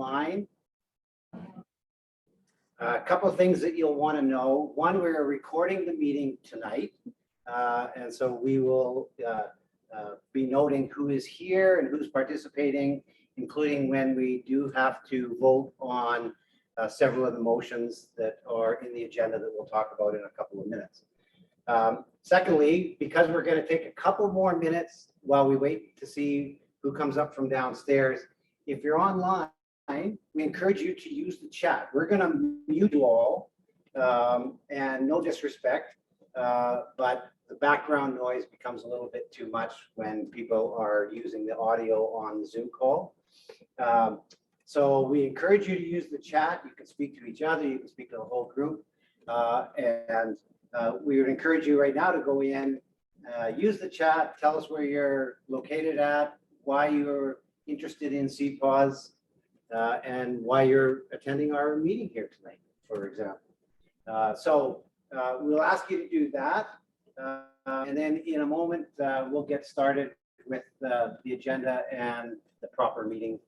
online. A couple of things that you'll want to know. One, we're recording the meeting tonight. And so we will be noting who is here and who's participating, including when we do have to vote on several of the motions that are in the agenda that we'll talk about in a couple of minutes. Secondly, because we're going to take a couple more minutes while we wait to see who comes up from downstairs, if you're online, we encourage you to use the chat. We're going to mute you all, and no disrespect, but the background noise becomes a little bit too much when people are using the audio on the Zoom call. So we encourage you to use the chat. You can speak to each other, you can speak to the whole group, and we would encourage you right now to go in, use the chat, tell us where you're located at, why you're interested in CPAWS, and why you're attending our meeting here tonight, for example. So we'll ask you to do that. And then in a moment, we'll get started with the agenda and the proper meeting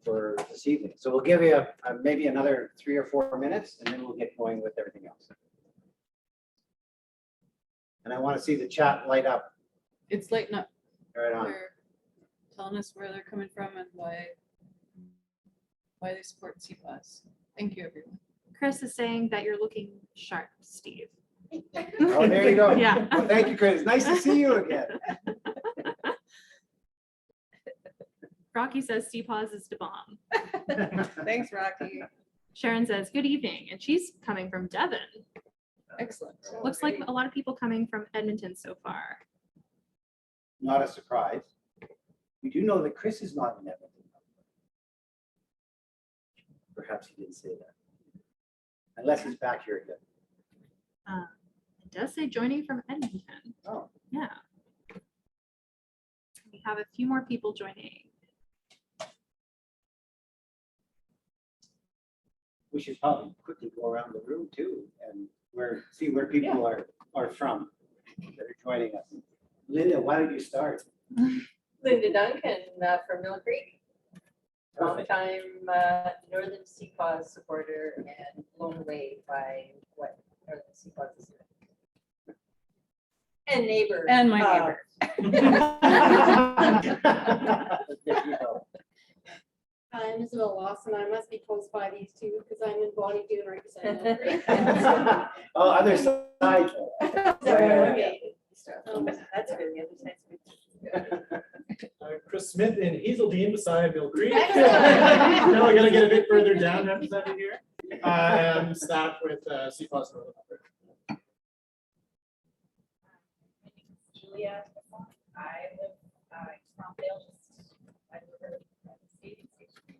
for this evening. So we'll give you maybe another 3 or 4 minutes, and then we'll get going with everything else. And I want to see the chat light up. It's lighting up. Right on. They're telling us where they're coming from and why they support CPAWS. Thank you, everyone. Chris is saying that you're looking sharp, Steve. Oh, there you go. Yeah. Well, thank you, Chris. Nice to see you again. Rocky says CPAWS is the bomb. Thanks, Rocky. Sharon says, good evening. And she's coming from Devon. Excellent. Looks like a lot of people coming from Edmonton so far. Not a surprise. We do know that Chris is not in Edmonton. Perhaps he didn't say that. Unless he's back here again. It does say joining from Edmonton. Oh. Yeah. We have a few more people joining. We should probably quickly go around the room too and see where people are from that are joining us. Linda, why don't you start? Linda Duncan from Mill Creek, Perfect. longtime Northern CPAWS supporter and blown away by what Northern CPAWS is doing. And neighbor. And my neighbor. There you go. I'm Isabel Lawson. I must be close by these two because I'm in Body Dune right beside Mill Creek. Oh, other side. Okay. That's good. The other side's good. Chris Smith in Hazeldean beside Mill Creek. Excellent. Now I gotta get a bit further down represented here. And staff with CPAWS Northern Alberta. Julia, I live in Toronto, just by the river, at the skating station.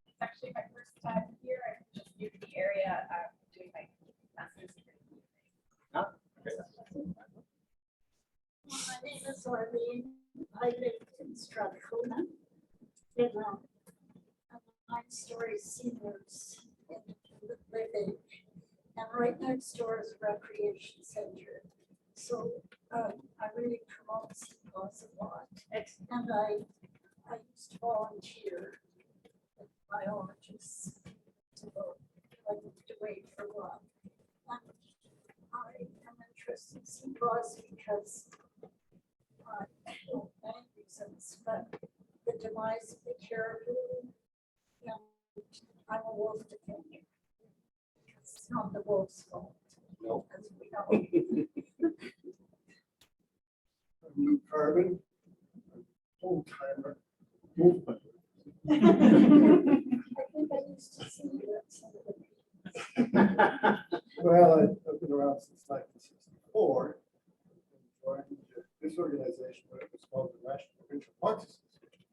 It's actually my first time here. I'm just new to the area. I'm doing my master's degree. Oh, My name is Arlene. I live in Strathcona. In a 9-story seniors independent living. And right next door is a recreation center. So I really promote CPAWS a lot. And I used to volunteer at biologists. So I moved away for a while. And I am interested in CPAWS because many reasons, but the demise of the caribou, and I'm a wolf defender. It's not the wolf's fault. No. As we know. Carbon, old timer, movement. I think I used to see you at some of the meetings. Well, I've been around since 1964. Joined this organization when it was called the National Provincial Parks Association.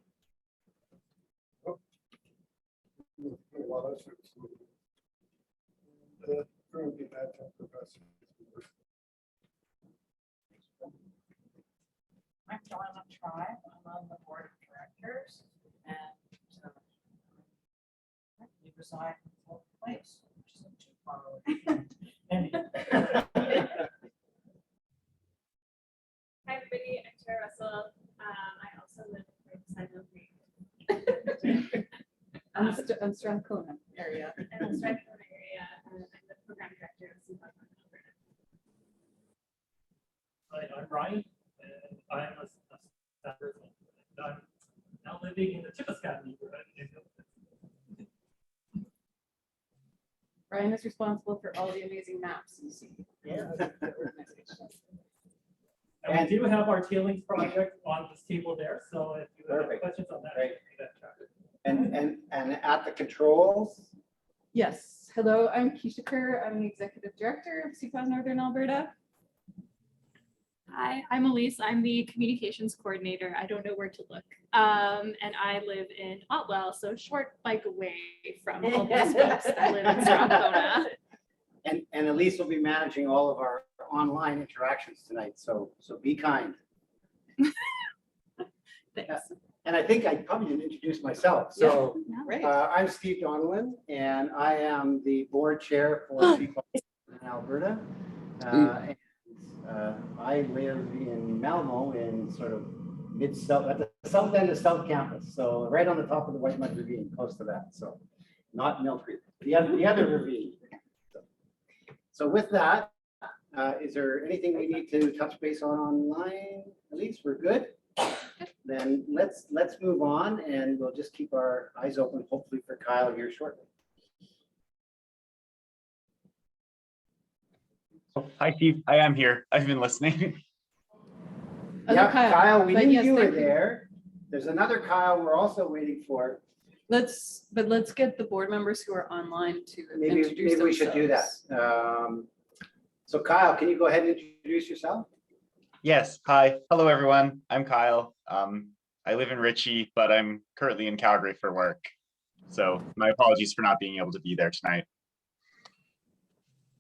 A lot of service. And currently an adjunct professor. I'm Donelon Tribe. I'm on the board of directors and we reside in Fort Place, which isn't too far away. Hi everybody, I'm Tara Russell. I also live right beside Mill Creek. On Strathcona area. I'm in the Strathcona area, and I'm the program director of CPAWS Alberta. Hi, I'm Ryan, and I'm a staff person. I'm now living in the Chippascat neighborhood in Edmonton. Ryan is responsible for all the amazing maps you see. Yeah. And we do have our tailings project on this table there, so if you have Perfect. questions on that, Great. you can do that tracker. And at the controls, Yes, hello, I'm Keisha Kerr. I'm the executive director of CPAWS Northern Alberta. Hi, I'm Elise. I'm the communications coordinator. I don't know where to look. And I live in Otwell, so short bike away from all these folks that live in Strathcona. and Elise will be managing all of our online interactions tonight, so be kind. Thanks. And I think I probably didn't introduce myself, so. No. Right. I'm Steve Donelon, and I am the board chair for CPAWS in Alberta. And, I live in Malmo in sort of mid-south, at the south end of South Campus, so right on the top of the White Mud Ravine, close to that, so not Mill Creek, the other ravine. So with that, is there anything we need to touch base on online? At least we're good? Then let's move on, and we'll just keep our eyes open, hopefully for Kyle here shortly. Oh, hi, Steve. I am here. I've been listening. Other Yeah, Kyle, we but knew yes, you were thank you. there. There's another Kyle we're also waiting for. Let's get the board members who are online to Maybe introduce we should do that. themselves. So Kyle, can you go ahead and introduce yourself? Yes. Hi. Hello, everyone. I'm Kyle. I live in Ritchie, but I'm currently in Calgary for work. So my apologies for not being able to be there tonight.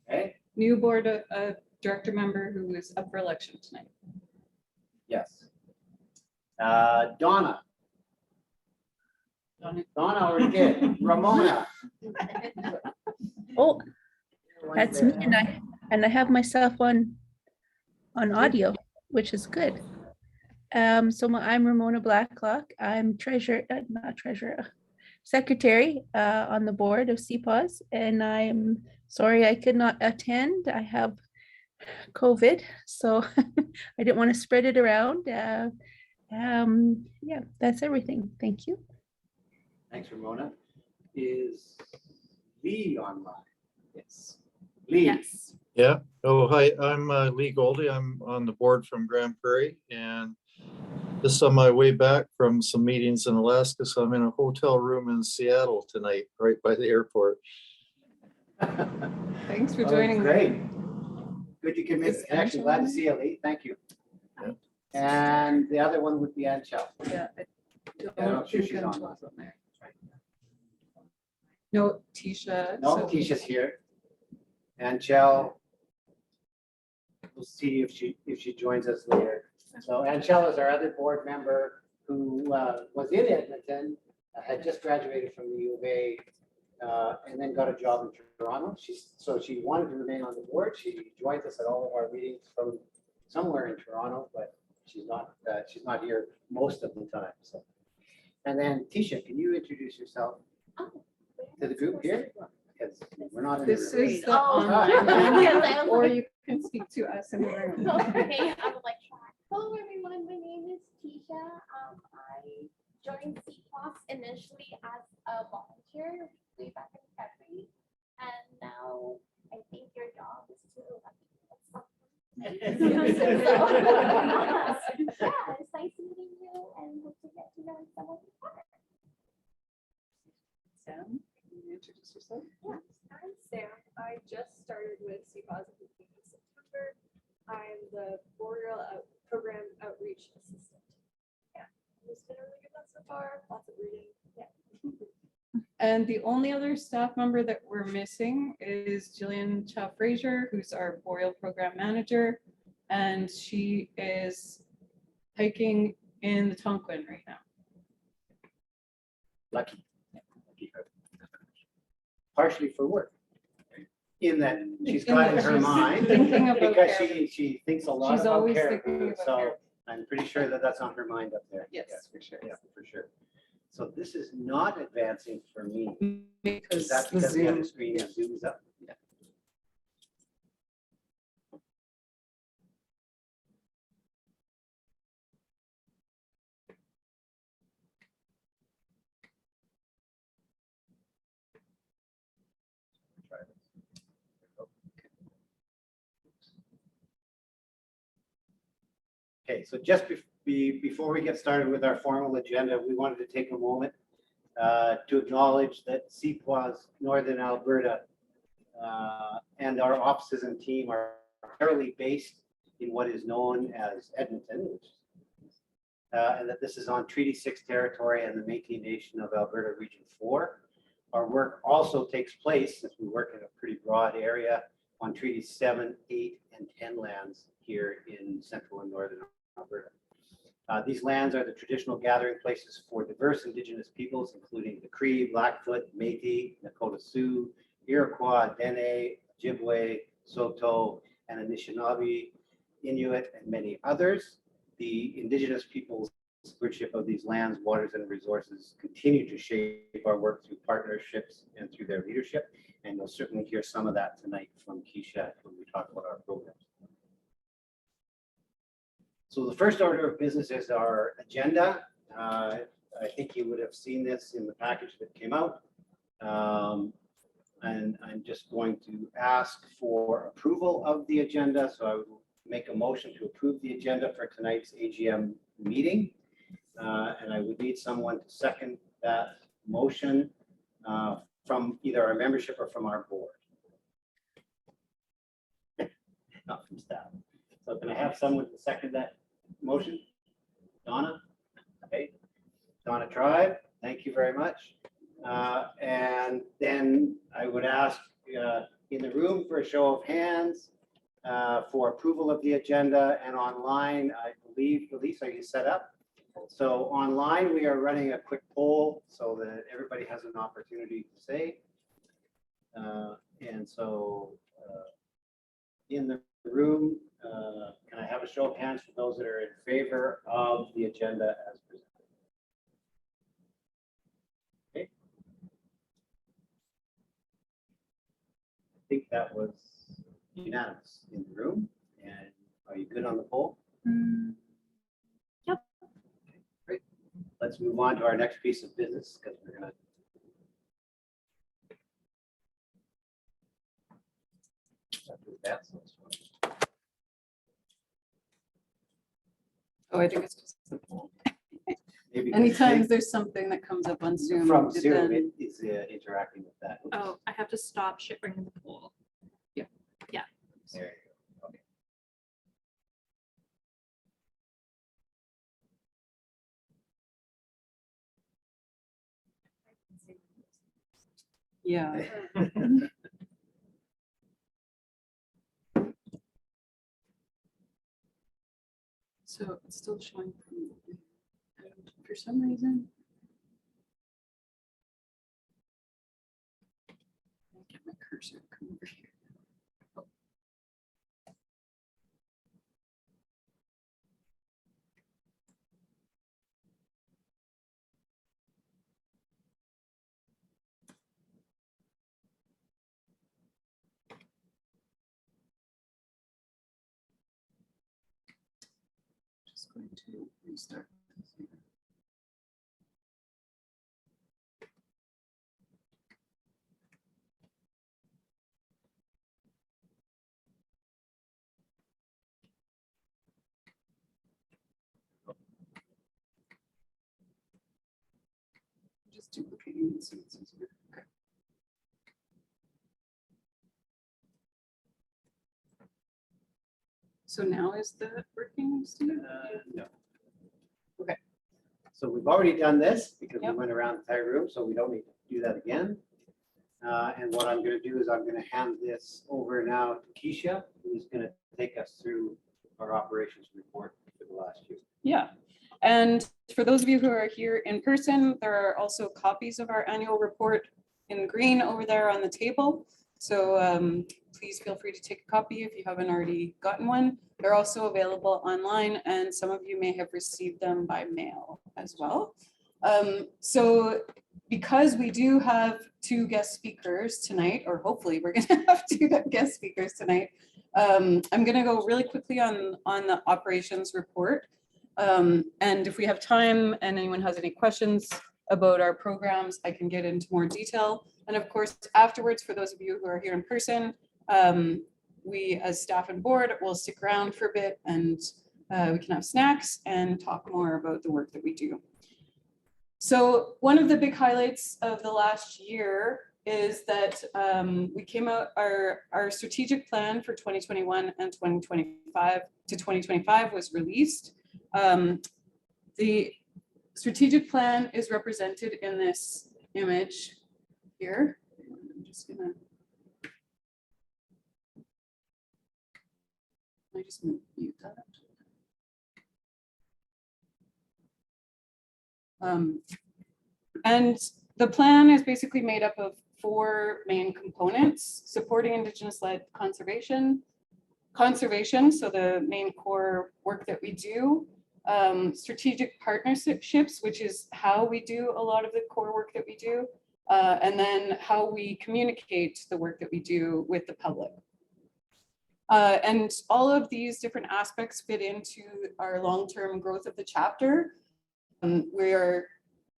Okay, New board director member who is up for election tonight. yes. Donna. Donna already did. Ramona. Oh, that's me, and I have myself on audio, which is good. I'm Ramona Blacklock. I'm secretary on the board of CPAWS, and I'm sorry I could not attend. I have COVID, so I didn't want to spread it around. Yeah, that's everything. Thank you. Thanks, Ramona. Is Lee online? Yes. Lee. Yes. Yeah. Oh, hi, I'm Lee Goldie. I'm on the board from Grand Prairie, and just on my way back from some meetings in Alaska, so I'm in a hotel room in Seattle tonight, right by the airport. Thanks for Oh, joining. great. Good you can make the connection. Glad to see you, Lee. Thank you. Yeah. And the other one would be Anchel. Yeah. I I don't know don't if think she's Angel's online. on there. No, Tisha. No, so- Keisha's here. Anchel. We'll see if she joins us later. So Anchel is our other board member who was in Edmonton, had just graduated from the U of A, and then got a job in Toronto. She wanted to remain on the board. She joins us at all of our meetings from somewhere in Toronto, but she's not here most of the time. So, and then Tisha, can you introduce yourself to the group here? Because we're not in the This room. is the Oh. online, or you can speak to us in the room. Okay, I would like to try. Hello, everyone. My name is Tisha. I joined CPAWS initially as a volunteer way back in February, and now I think your job is to elect us. Yeah, it's nice meeting you, and hope to get to know some of you better. Sam, can you introduce yourself? Yes, I'm Sam. I just started with CPAWS at the beginning of September. I'm the Boreal Program Outreach Assistant. Yeah, it's been a really good month so far. Lots of reading. Yeah. And the only other staff member that we're missing is Jillian Chow Fraser, who's our Boreal Program Manager. And she is hiking in the Tonquin right now. Lucky. Partially for work. In that she's got in her mind, Thinking about because Caribou. she thinks a lot She's about always thinking Caribou, about so Caribou. I'm pretty sure that that's on her mind up there. Yes, for sure. Yeah, for sure. So this is not advancing for me. Because Is that the because the other Zoom, screen is zoomed up? Yeah. Try this. Okay, so just before we get started with our formal agenda, we wanted to take a moment to acknowledge that CPAWS Northern Alberta and our offices and team are primarily based in what is known as Edmonton, and that this is on Treaty 6 territory and the Métis Nation of Alberta Region 4. Our work also takes place, since we work in a pretty broad area, on Treaty 7, 8, and 10 lands here in central and northern Alberta. These lands are the traditional gathering places for diverse Indigenous peoples, including the Cree, Blackfoot, Métis, Nakota Sioux, Iroquois, Dene, Ojibwe, Saulteaux, and Anishinaabe, Inuit, and many others. The Indigenous peoples' stewardship of these lands, waters, and resources continue to shape our work through partnerships and through their leadership. And you'll certainly hear some of that tonight from Keisha when we talk about our programs. So the first order of business is our agenda. I think you would have seen this in the package that came out. And I'm just going to ask for approval of the agenda. So I would make a motion to approve the agenda for tonight's AGM meeting. And I would need someone to second that motion from either our membership or from our board. Not from staff. So can I have someone to second that motion? Donna? Okay. Donna Tribe, thank you very much. And then I would ask in the room for a show of hands for approval of the agenda, and online, I believe, Elise, are you set up? So online, we are running a quick poll so that everybody has an opportunity to say. And so in the room, can I have a show of hands for those that are in favor of the agenda as presented? Okay. I think that was unanimous in the room. And are you good on the poll? Yep. Okay, great. Let's move on to our next piece of business because we're going to that. oh, I think it's just the poll. Maybe Anytime there's something that comes up on Zoom. from it Zoom, then- it is interacting with that. Oops. Oh, I have to stop sharing the poll. Yeah. Yeah. There you go. Okay. Yeah. So it's still showing. And for some reason. I'll get my cursor to come over here. Oh. Just going to restart this here. Just duplicating this. Okay. So now is that working, Steve? No. Okay. So we've already done this because we Yep. went around the entire room, so we don't need to do that again. And what I'm going to do is I'm going to hand this over now to Keisha, who's going to take us through our operations report for the last year. Yeah, and for those of you who are here in person, there are also copies of our annual report in green over there on the table. So please feel free to take a copy if you haven't already gotten one. They're also available online, and some of you may have received them by mail as well. So because we do have two guest speakers tonight, or hopefully we're gonna have two guest speakers tonight, I'm gonna go really quickly on the operations report. And if we have time and anyone has any questions about our programs, I can get into more detail. And of course, afterwards, for those of you who are here in person, we as staff and board will stick around for a bit and we can have snacks and talk more about the work that we do. So one of the big highlights of the last year is that we came out, our strategic plan for 2021 and 2025 to 2025 was released. The strategic plan is represented in this image here. I'm just gonna, I just mute that. And the plan is basically made up of 4 main components: supporting Indigenous-led conservation, so the main core work that we do, strategic partnerships, which is how we do a lot of the core work that we do, and then how we communicate the work that we do with the public. And all of these different aspects fit into our long-term growth of the chapter.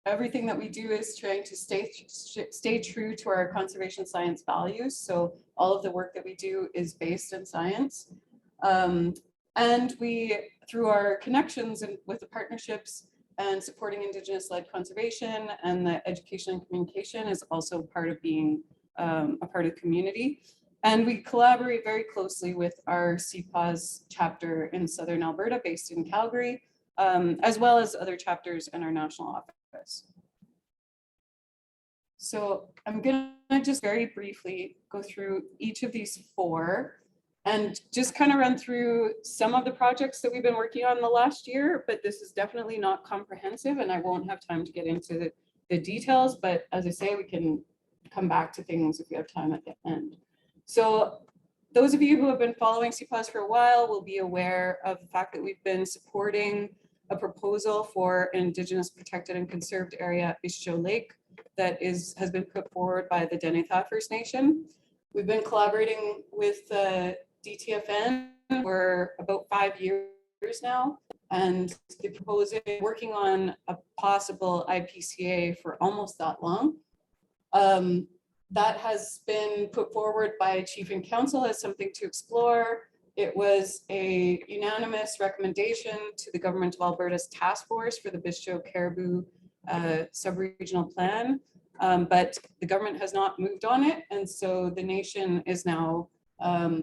Everything that we do is trying to stay true to our conservation science values. So all of the work that we do is based in science. And we, through our connections and with the partnerships and supporting Indigenous-led conservation and the education and communication, is also part of being a part of the community. And we collaborate very closely with our CPAWS chapter in Southern Alberta, based in Calgary, as well as other chapters in our national office. So I'm gonna just very briefly go through each of these 4 and just kind of run through some of the projects that we've been working on the last year, but this is definitely not comprehensive and I won't have time to get into the details, but as I say, we can come back to things if we have time at the end. So those of you who have been following CPAWS for a while will be aware of the fact that we've been supporting a proposal for an Indigenous protected and conserved area, Schole Lake, that has been put forward by the Donelon First Nation. We've been collaborating with DTFN for about 5 years now, and they're proposing, working on a possible IPCA for almost that long. That has been put forward by Chief and Council as something to explore. It was a unanimous recommendation to the Government of Alberta's task force for the Bisto Caribou sub-regional plan, but the government has not moved on it, and so the nation is now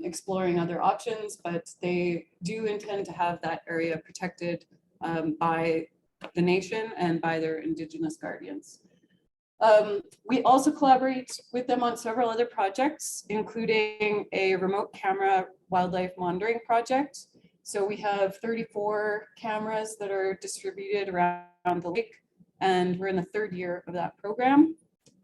exploring other options, but they do intend to have that area protected by the nation and by their Indigenous guardians. We also collaborate with them on several other projects, including a remote camera wildlife monitoring project. So we have 34 cameras that are distributed around the lake, and we're in the 3rd year of that program.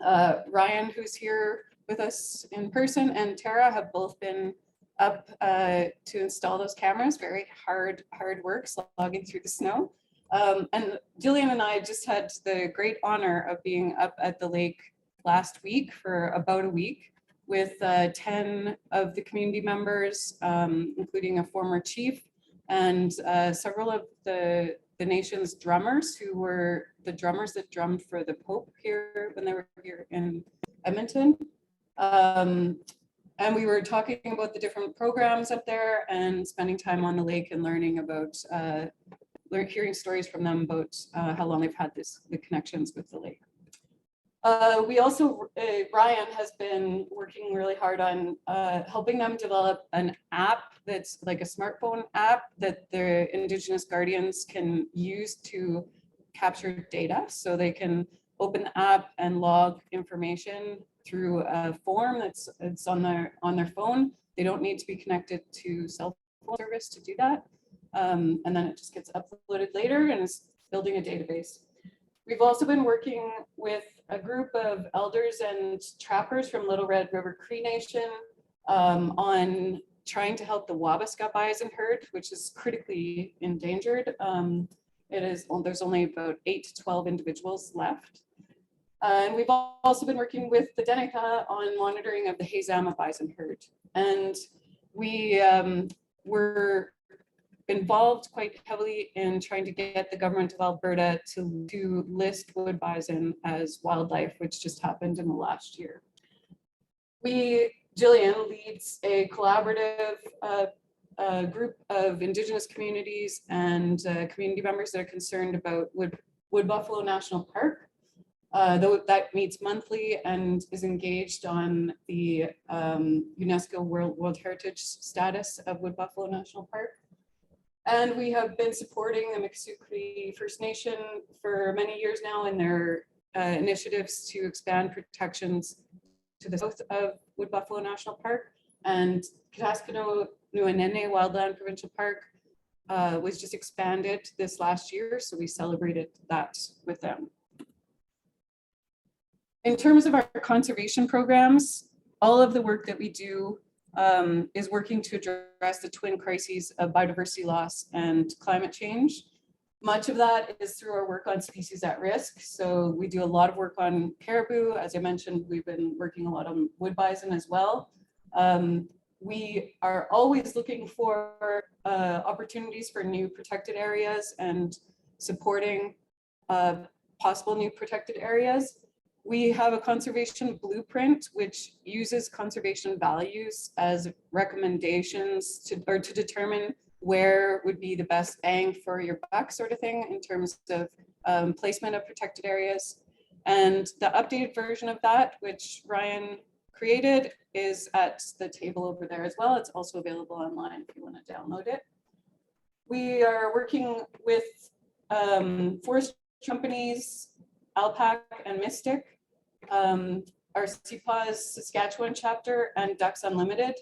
Ryan, who's here with us in person, and Tara have both been up to install those cameras. Very hard work slogging through the snow. And Jillian and I just had the great honor of being up at the lake last week for about a week with 10 of the community members, including a former chief and several of the nation's drummers, who were the drummers that drummed for the Pope here when they were here in Edmonton. And we were talking about the different programs up there and spending time on the lake and learning about hearing stories from them about how long they've had the connections with the lake. We also, Ryan has been working really hard on helping them develop an app that's like a smartphone app that the Indigenous guardians can use to capture data. So they can open the app and log information through a form that's on their phone. They don't need to be connected to cell phone service to do that. And then it just gets uploaded later and is building a database. We've also been working with a group of elders and trappers from Little Red River Cree Nation on trying to help the Wabasca bison herd, which is critically endangered there's only about 8 to 12 individuals left. And we've also been working with the Denica on monitoring of the Hazama bison herd. And we were involved quite heavily in trying to get the government of Alberta to list wood bison as wildlife, which just happened in the last year. Jillian leads a collaborative group of Indigenous communities and community members that are concerned about Wood Buffalo National Park. Though that meets monthly and is engaged on the UNESCO World Heritage status of Wood Buffalo National Park. And we have been supporting the Miccosukee First Nation for many years now in their initiatives to expand protections to the south of Wood Buffalo National Park. And Kataskano Nuanene Wildland Provincial Park was just expanded this last year, so we celebrated that with them. In terms of our conservation programs, all of the work that we do is working to address the twin crises of biodiversity loss and climate change. Much of that is through our work on species at risk. So we do a lot of work on caribou. As I mentioned, we've been working a lot on wood bison as well. We are always looking for opportunities for new protected areas and supporting possible new protected areas. We have a conservation blueprint, which uses conservation values as recommendations to determine where would be the best bang for your buck sort of thing in terms of placement of protected areas. And the updated version of that, which Ryan created, is at the table over there as well. It's also available online if you want to download it. We are working with forest companies, Alpac and Mystic, our CPAWS Saskatchewan chapter, and Ducks Unlimited,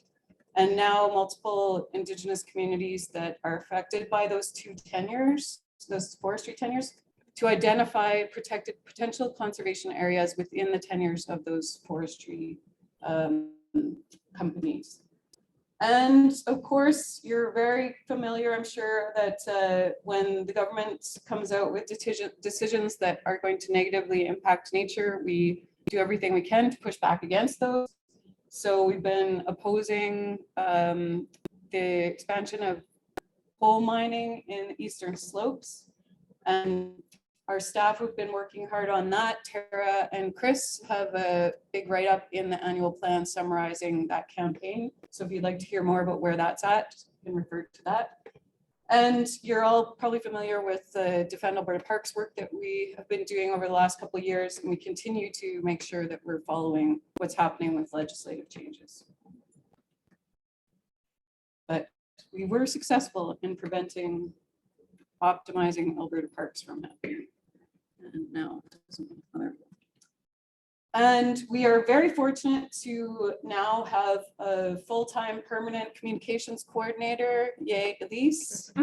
and now multiple Indigenous communities that are affected by those two tenures, those forestry tenures, to identify protected potential conservation areas within the tenures of those forestry companies. And of course, you're very familiar, I'm sure, that when the government comes out with decisions that are going to negatively impact nature, we do everything we can to push back against those. So we've been opposing the expansion of coal mining in the eastern slopes. And our staff have been working hard on that. Tara and Chris have a big write-up in the annual plan summarizing that campaign. So if you'd like to hear more about where that's at, you can refer to that. And you're all probably familiar with the Defend Alberta Parks work that we have been doing over the last couple of years, and we continue to make sure that we're following what's happening with legislative changes. But we were successful in preventing optimizing Alberta parks from happening. And now, and we are very fortunate to now have a full-time permanent communications coordinator, yay, Elise.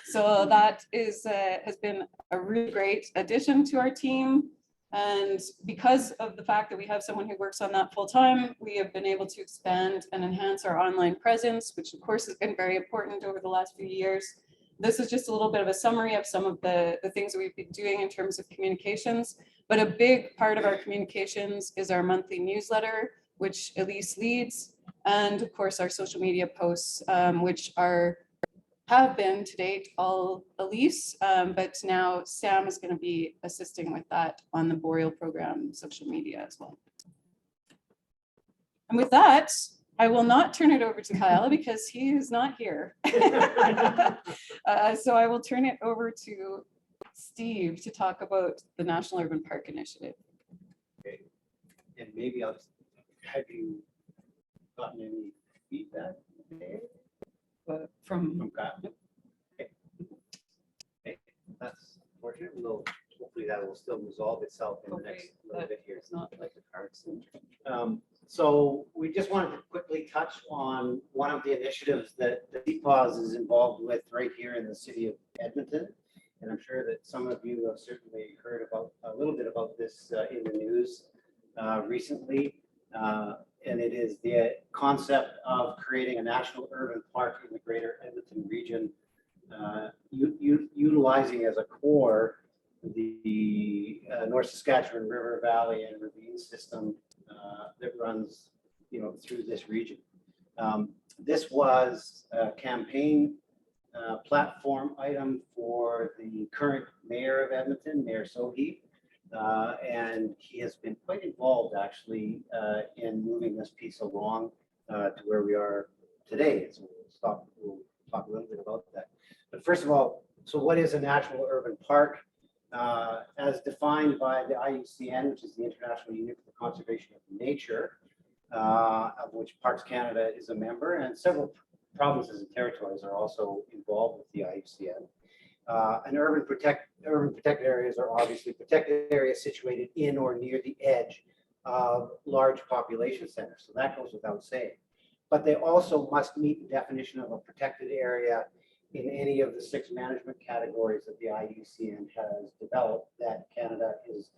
So that is has been a really great addition to our team. And because of the fact that we have someone who works on that full-time, we have been able to expand and enhance our online presence, which of course has been very important over the last few years. This is just a little bit of a summary of some of the things that we've been doing in terms of communications. But a big part of our communications is our monthly newsletter, which Elise leads, and of course our social media posts, which have been to date all Elise, but now Sam is going to be assisting with that on the Boreal program social media as well. And with that, I will not turn it over to Kyle because he is not here. So I will turn it over to Steve to talk about the National Urban Park Initiative. Okay. And maybe I'll just, have you gotten any feedback from Kyle? Okay. Okay. That's fortunate. We'll, hopefully that will still resolve itself in the next little bit here. It's not like the cards. So we just wanted to quickly touch on one of the initiatives that the CPAWS is involved with right here in the city of Edmonton. And I'm sure that some of you have certainly heard about a little bit about this in the news recently. And it is the concept of creating a national urban park in the greater Edmonton region utilizing as a core the North Saskatchewan River Valley and Ravine system that runs, through this region. This was a campaign platform item for the current mayor of Edmonton, Mayor Smoky. And he has been quite involved actually in moving this piece along to where we are today. So we'll talk a little bit about that. But first of all, so what is a natural urban park? As defined by the IUCN, which is the International Union for the Conservation of Nature, of which Parks Canada is a member, and several provinces and territories are also involved with the IUCN. And urban protected areas are obviously protected areas situated in or near the edge of large population centers. So that goes without saying. But they also must meet the definition of a protected area in any of the 6 management categories that the IUCN has developed that Canada is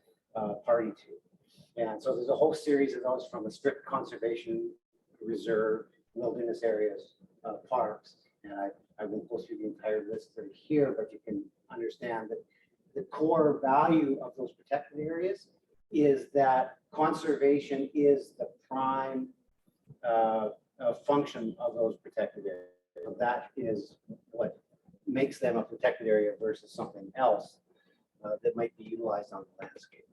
party to. And so there's a whole series of those, from a strict conservation reserve, wilderness areas, parks. And I won't go through the entire list here, but you can understand that the core value of those protected areas is that conservation is the prime function of those protected areas. So that is what makes them a protected area versus something else that might be utilized on the landscape.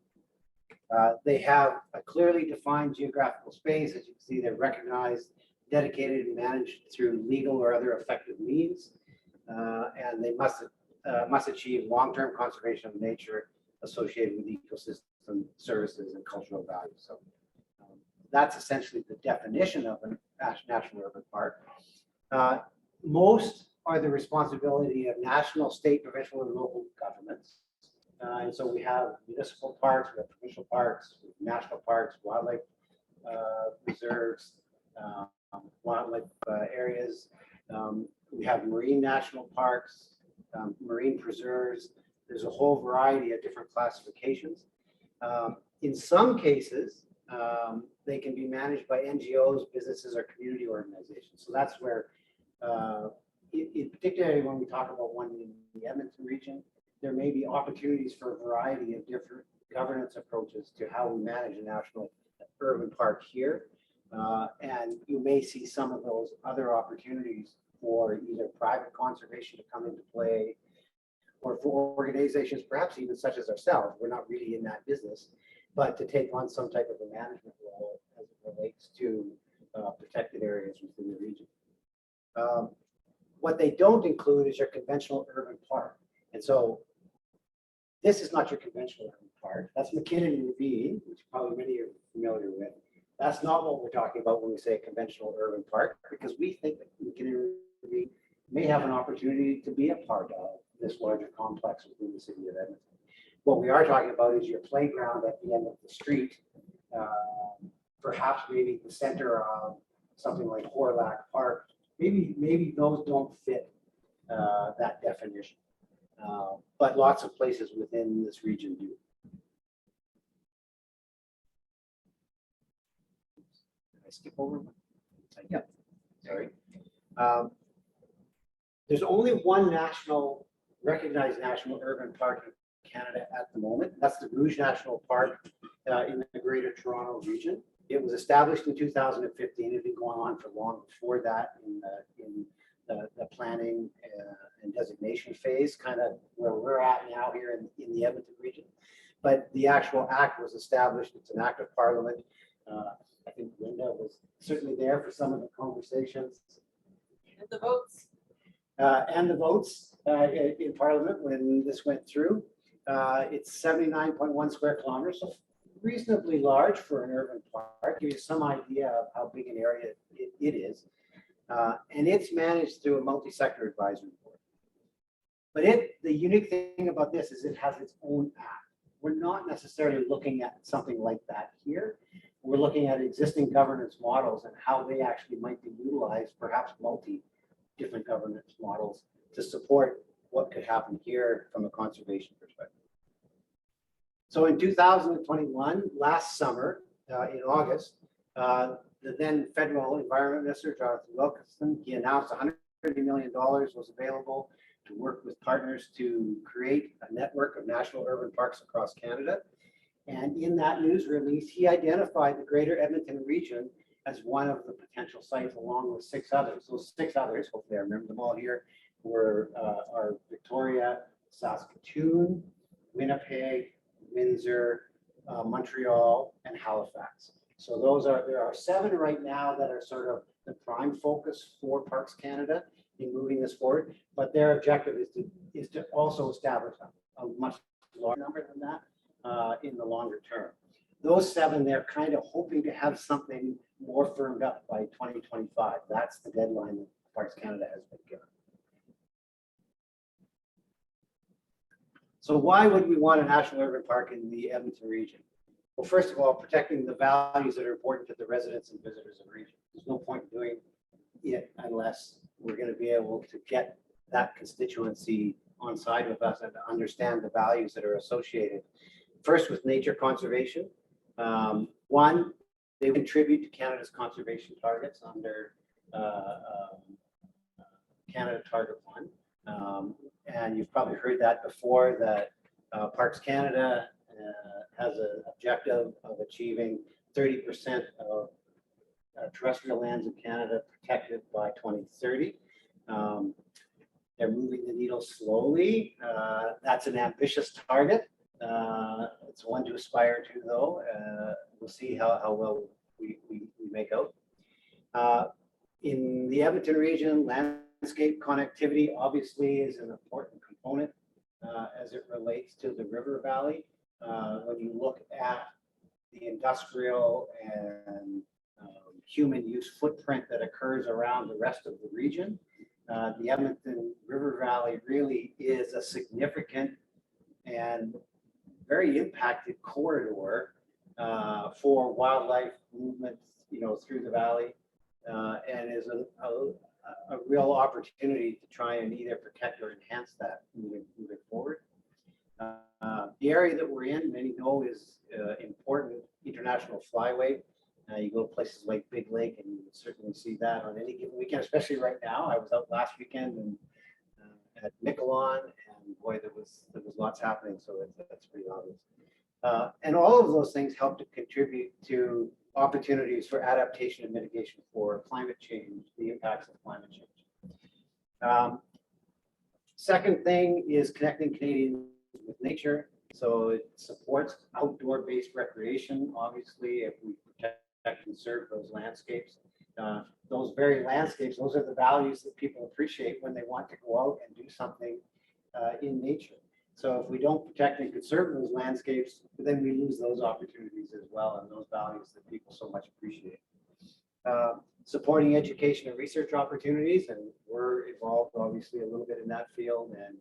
They have a clearly defined geographical space. As you can see, they're recognized, dedicated, and managed through legal or other effective means. And they must achieve long-term conservation of nature associated with ecosystem services and cultural values. So that's essentially the definition of a national urban park. Most are the responsibility of national, state, provincial, and local governments. And so we have municipal parks, we have provincial parks, we have national parks, wildlife reserves, wildlife areas. We have marine national parks, marine preserves. There's a whole variety of different classifications. In some cases, they can be managed by NGOs, businesses, or community organizations. So that's where, in particularly when we talk about one in the Edmonton region, there may be opportunities for a variety of different governance approaches to how we manage a national urban park here. And you may see some of those other opportunities for either private conservation to come into play, or for organizations, perhaps even such as ourselves. We're not really in that business, but to take on some type of a management role as it relates to protected areas within the region. What they don't include is your conventional urban park. And so this is not your conventional urban park. That's McKinnon Ravine, which probably many are familiar with. That's not what we're talking about when we say conventional urban park, because we think that McKinnon Ravine may have an opportunity to be a part of this larger complex within the city of Edmonton. What we are talking about is your playground at the end of the street, perhaps maybe the center of something like Horlack Park. Maybe those don't fit that definition, but lots of places within this region do. Did I skip over one? Yep. Sorry. There's only one recognized national urban park in Canada at the moment. That's the Rouge National Park in the Greater Toronto region. It was established in 2015. It had been going on for long before that in the planning and designation phase, kind of where we're at now here in the Edmonton region. But the actual act was established. It's an act of parliament. I think Linda was certainly there for some of the conversations. And the votes. In Parliament when this went through. It's 79.1 square kilometers, so reasonably large for an urban park. Give you some idea of how big an area it is. And it's managed through a multi-sector advisory board. But the unique thing about this is it has its own act. We're not necessarily looking at something like that here. We're looking at existing governance models and how they actually might be utilized, perhaps different governance models to support what could happen here from a conservation perspective. So in 2021, last summer, in August, the then federal environment minister, Jonathan Wilkinson, he announced $130 million was available to work with partners to create a network of national urban parks across Canada. And in that news release, he identified the greater Edmonton region as one of the potential sites along with 6 others. Those 6 others, hopefully I remember them all here, were are Victoria, Saskatoon, Winnipeg, Windsor, Montreal, and Halifax. So there are 7 right now that are sort of the prime focus for Parks Canada in moving this forward, but their objective is to also establish a much larger number than that in the longer term. Those 7, they're kind of hoping to have something more firmed up by 2025. That's the deadline that Parks Canada has been given. So why would we want a national urban park in the Edmonton region? Well, first of all, protecting the values that are important to the residents and visitors of the region. There's no point doing it unless we're going to be able to get that constituency on side with us and to understand the values that are associated. First, with nature conservation. One, they contribute to Canada's conservation targets under Canada Target 1. And you've probably heard that before, that Parks Canada has an objective of achieving 30% of terrestrial lands in Canada protected by 2030. They're moving the needle slowly. That's an ambitious target. It's one to aspire to, though. We'll see how well we make out. In the Edmonton region, landscape connectivity obviously is an important component as it relates to the river valley. When you look at the industrial and human use footprint that occurs around the rest of the region, the Edmonton River Valley really is a significant and very impacted corridor for wildlife movement, through the valley, and is a real opportunity to try and either protect or enhance that moving forward. The area that we're in, many know, is important international flyway. You go to places like Big Lake, and you would certainly see that on any given weekend, especially right now. I was out last weekend and at Donelon, and boy, there was lots happening, so that's pretty obvious. And all of those things help to contribute to opportunities for adaptation and mitigation for climate change, the impacts of climate change. Second thing is connecting Canadians with nature. So it supports outdoor-based recreation, obviously, if we protect and conserve those landscapes. Those very landscapes, those are the values that people appreciate when they want to go out and do something in nature. So if we don't protect and conserve those landscapes, then we lose those opportunities as well, and those values that people so much appreciate. Supporting education and research opportunities, and we're involved obviously a little bit in that field, and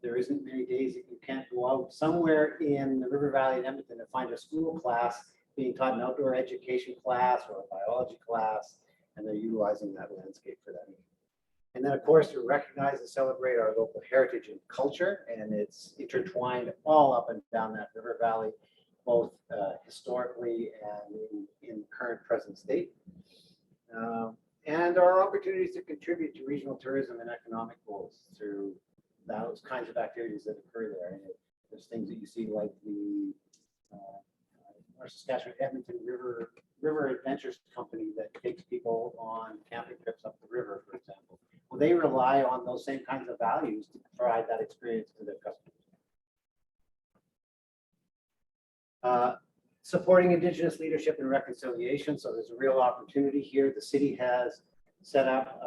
there isn't many days that you can't go out somewhere in the River Valley in Edmonton to find a school class being taught an outdoor education class or a biology class, and they're utilizing that landscape for that. And then, of course, to recognize and celebrate our local heritage and culture, and it's intertwined all up and down that river valley, both historically and in current present state. And our opportunities to contribute to regional tourism and economic goals through those kinds of activities that occur there. And there's things that you see like the our Saskatchewan Edmonton River Adventures Company that takes people on camping trips up the river, for example. Well, they rely on those same kinds of values to provide that experience to their customers. Supporting Indigenous leadership and reconciliation. So there's a real opportunity here. The city has set up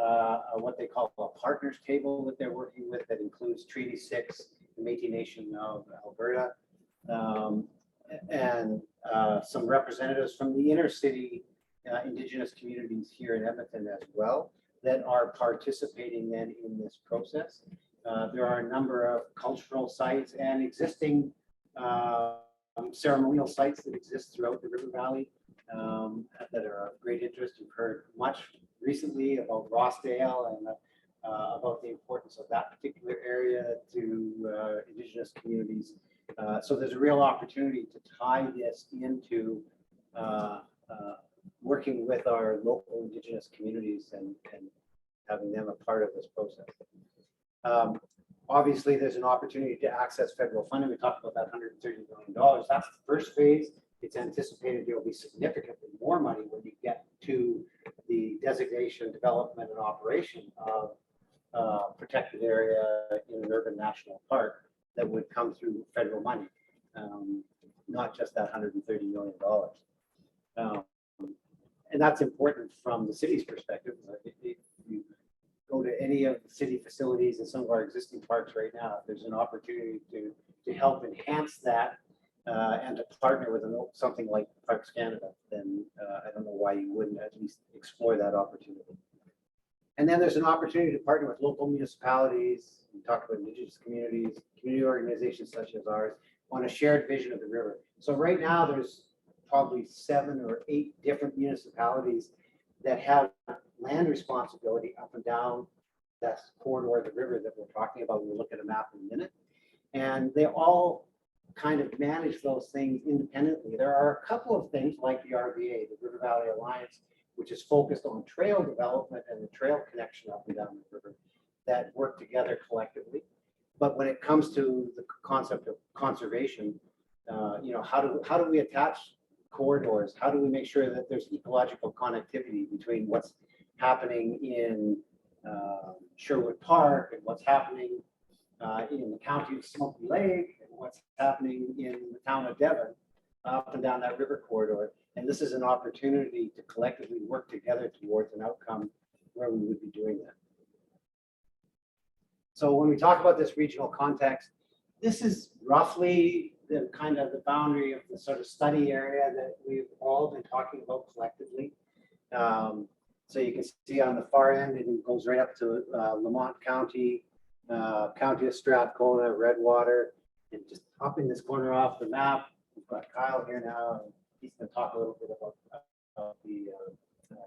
what they call a partners table that they're working with that includes Treaty 6, the Métis Nation of Alberta, and some representatives from the inner city Indigenous communities here in Edmonton as well that are participating then in this process. There are a number of cultural sites and existing ceremonial sites that exist throughout the River Valley that are of great interest. You've heard much recently about Rossdale and about the importance of that particular area to Indigenous communities. So there's a real opportunity to tie this into working with our local Indigenous communities and having them a part of this process. Obviously, there's an opportunity to access federal funding. We talked about that $130 million. That's the first phase. It's anticipated there will be significantly more money when you get to the designation, development, and operation of protected area in an urban national park that would come through federal money, not just that $130 million. And that's important from the city's perspective. If you go to any of the city facilities and some of our existing parks right now, if there's an opportunity to help enhance that and to partner with something like Parks Canada, then I don't know why you wouldn't at least explore that opportunity. And then there's an opportunity to partner with local municipalities. We talked about Indigenous communities, community organizations such as ours, on a shared vision of the river. So right now there's probably 7 or 8 different municipalities that have land responsibility up and down that corridor of the river that we're talking about. We'll look at a map in a minute. And they all kind of manage those things independently. There are a couple of things like the RVA, the River Valley Alliance, which is focused on trail development and the trail connection up and down the river that work together collectively. But when it comes to the concept of conservation, how do we attach corridors? How do we make sure that there's ecological connectivity between what's happening in Sherwood Park and what's happening in the county of Smoky Lake and what's happening in the town of Devon up and down that river corridor? And this is an opportunity to collectively work together towards an outcome where we would be doing that. So when we talk about this regional context, this is roughly the kind of the boundary of the sort of study area that we've all been talking about collectively. So you can see on the far end, it goes right up to Lamont County, County of Strathcona, Redwater, and just up in this corner off the map, we've got Kyle here now. And he's going to talk a little bit about the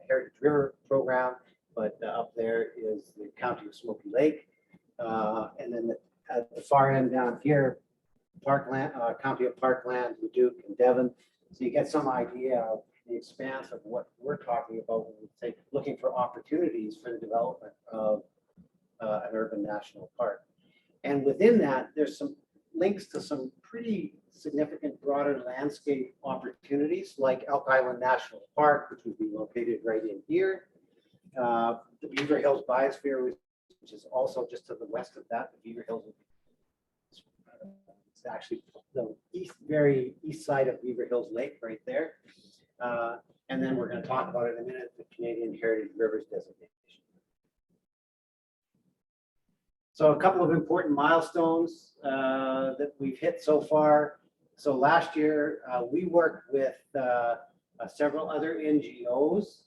Heritage River program, but up there is the County of Smoky Lake. And then at the far end down here, Parkland, County of Parkland, Leduc, and Devon. So you get some idea of the expanse of what we're talking about when we say looking for opportunities for the development of an urban national park. And within that, there's some links to some pretty significant broader landscape opportunities like Elk Island National Park, which would be located right in here. The Beaver Hills Biosphere, which is also just to the west of that. The Beaver Hills, it's actually the very east side of Beaver Hills Lake right there. And then we're going to talk about it in a minute, the Canadian Heritage Rivers designation. So a couple of important milestones that we've hit so far. So last year, we worked with several other NGOs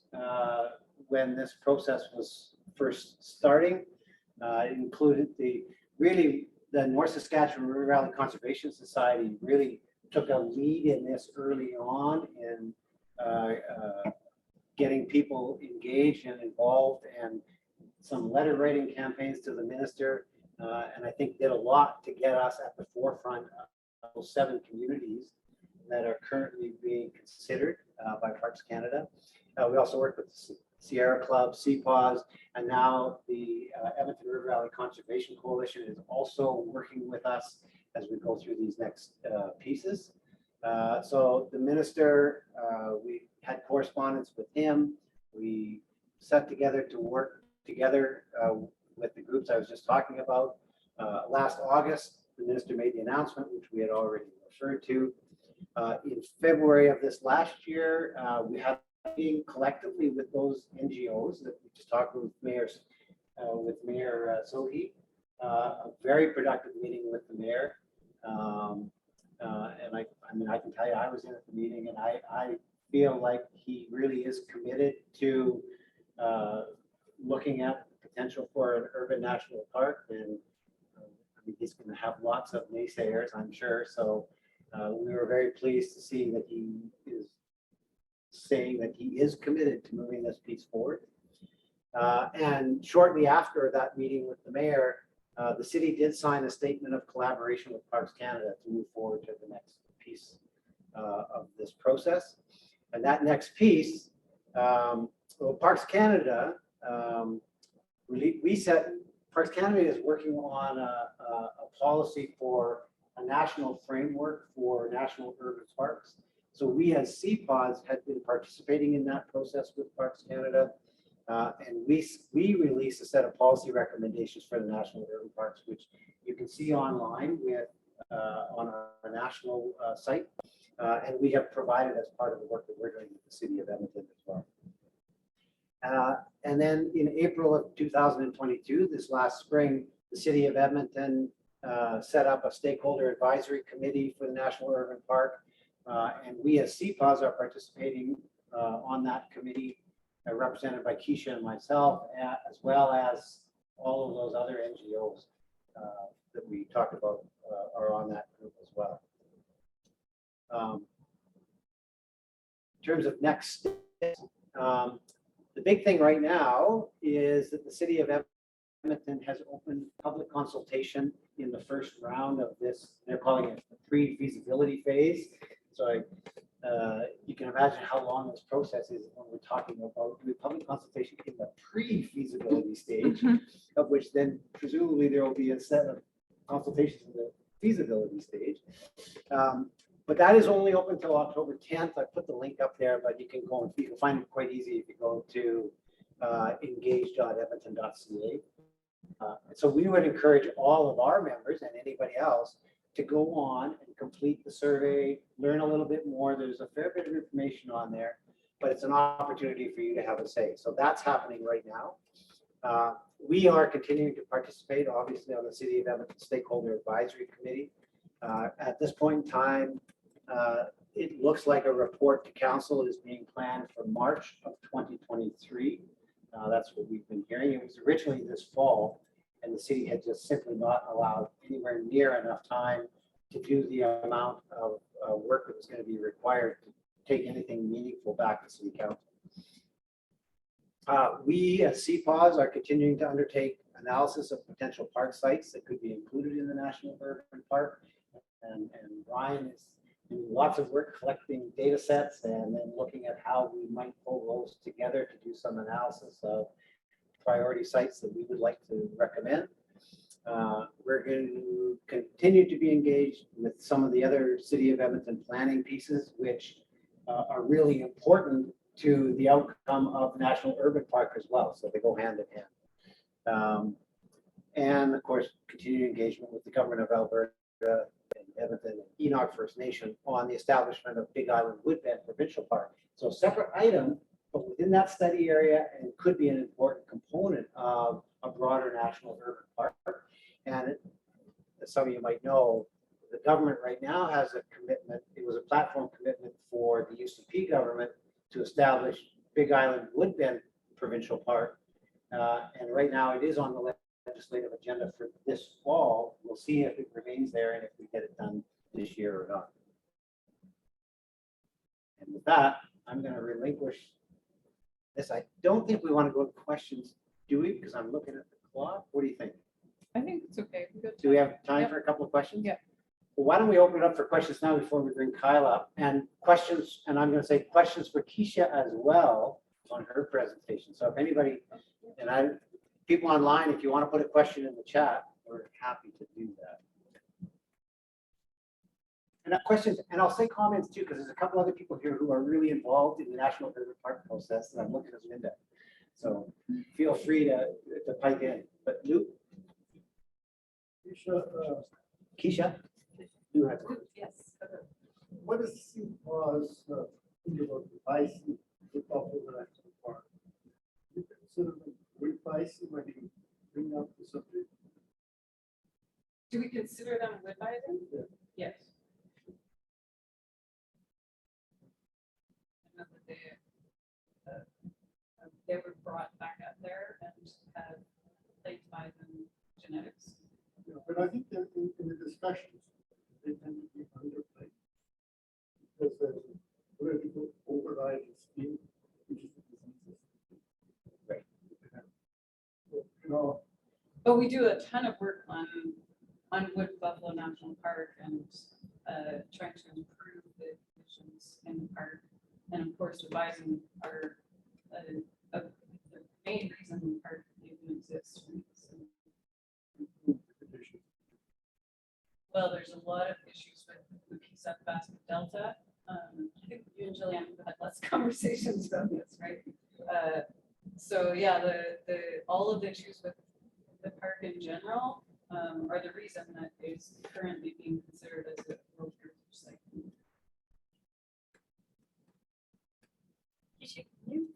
when this process was first starting. It included the North Saskatchewan River Valley Conservation Society really took a lead in this early on in getting people engaged and involved, and some letter writing campaigns to the minister, and I think did a lot to get us at the forefront of those 7 communities that are currently being considered by Parks Canada. We also worked with the Sierra Club, CPAWS, and now the Edmonton River Valley Conservation Coalition is also working with us as we go through these next pieces. So the minister, we had correspondence with him. We set together to work together with the groups I was just talking about. Last August, the minister made the announcement, which we had already referred to. In February of this last year, we had a meeting collectively with those NGOs that we just talked with Mayor Sohi. A very productive meeting with the mayor. And I can tell you, I was in at the meeting, and I feel like he really is committed to looking at the potential for an urban national park. And he's going to have lots of naysayers, I'm sure. So we were very pleased to see that he is saying that he is committed to moving this piece forward. And shortly after that meeting with the mayor, the city did sign a statement of collaboration with Parks Canada to move forward to the next piece of this process. And that next piece, Parks Canada, we set Parks Canada is working on a policy for a national framework for national urban parks. So we as CPAWS had been participating in that process with Parks Canada. And we released a set of policy recommendations for the national urban parks, which you can see online with on our national site. And we have provided as part of the work that we're doing with the city of Edmonton as well. And then in April of 2022, this last spring, the city of Edmonton set up a stakeholder advisory committee for the National Urban Park. And we as CPAWS are participating on that committee, represented by Keisha and myself, as well as all of those other NGOs that we talked about are on that group as well. In terms of next steps, the big thing right now is that the city of Edmonton has opened public consultation in the first round of this. They're calling it the pre-feasibility phase. So you can imagine how long this process is when we're talking about doing public consultation in the pre-feasibility stage, of which then presumably there will be a set of consultations in the feasibility stage. But that is only open until October 10th. I put the link up there, but you can go and you can find it quite easy if you go to engage.edmonton.ca. So we would encourage all of our members and anybody else to go on and complete the survey, learn a little bit more. There's a fair bit of information on there, but it's an opportunity for you to have a say. So that's happening right now. We are continuing to participate, obviously, on the City of Edmonton Stakeholder Advisory Committee. At this point in time, it looks like a report to council is being planned for March of 2023. That's what we've been hearing. It was originally this fall, and the city had just simply not allowed anywhere near enough time to do the amount of work that was going to be required to take anything meaningful back to City Council. We as CPAWS are continuing to undertake analysis of potential park sites that could be included in the National Urban Park. And Ryan is doing lots of work collecting data sets and then looking at how we might pull those together to do some analysis of priority sites that we would like to recommend. We're going to continue to be engaged with some of the other City of Edmonton planning pieces, which are really important to the outcome of National Urban Park as well. So they go hand in hand. And of course, continued engagement with the government of Alberta and Edmonton and Enoch First Nation on the establishment of Big Island Woodbend Provincial Park. So a separate item, but within that study area, and could be an important component of a broader national urban park. And as some of you might know, the government right now has a commitment. It was a platform commitment for the UCP government to establish Big Island Woodbend Provincial Park. And right now it is on the legislative agenda for this fall. We'll see if it remains there and if we get it done this year or not. And with that, I'm going to relinquish this. I don't think we want to go to questions, do we? Because I'm looking at the clock. What do you think? I think it's okay. Do we have time for a couple of questions? Yeah. Well, why don't we open it up for questions now before we bring Kyle up? And questions, and I'm going to say questions for Keisha as well on her presentation. So if anybody, and people online, if you want to put a question in the chat, we're happy to do that. And questions, and I'll say comments too, because there's a couple other people here who are really involved in the National Urban Park process, and I'm looking at Linda. So feel free to pipe in. But Luke? Keisha? You have to. Yes. What does CPAWS think about revising the Buffalo National Park? Do you consider them revising when you bring up the subject? Do we consider them woodbine? Yeah. Yes. They were brought back up there and have late bison genetics. Yeah, but I think that in the discussions, they tend to be underplayed. Because there's a political overriding scheme, which is the diseases. Right. So, you know, But we do a ton of work on Wood Buffalo National Park and trying to improve the conditions in the park. And of course, the bison are the main reason the park even exists. So well, there's a lot of issues with the PSEP basket delta. I think you and Jillian have had less conversations about this, right? So yeah, all of the issues with the park in general are the reason that is currently being considered as a World Heritage Site. Can you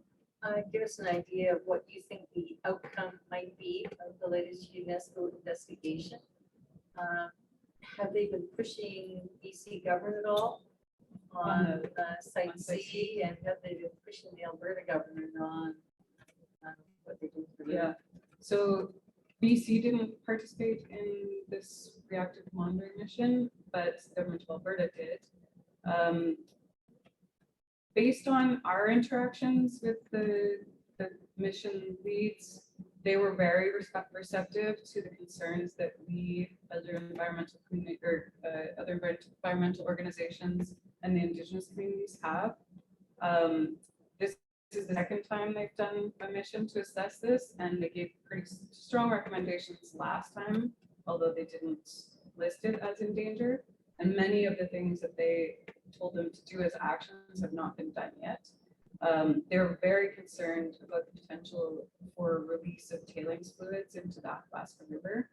give us an idea of what you think the outcome might be of the latest UNESCO investigation? Have they been pushing BC government at all on Site C, and have they been pushing the Alberta government on what they do for them? Yeah, so BC didn't participate in this reactive monitoring mission, but the government of Alberta did. Based on our interactions with the mission leads, they were very receptive to the concerns that we, other environmental community or other environmental organizations and the Indigenous communities have. This is the second time they've done a mission to assess this, and they gave pretty strong recommendations last time, although they didn't list it as endangered. And many of the things that they told them to do as actions have not been done yet. They're very concerned about the potential for release of tailings fluids into the Athabasca River.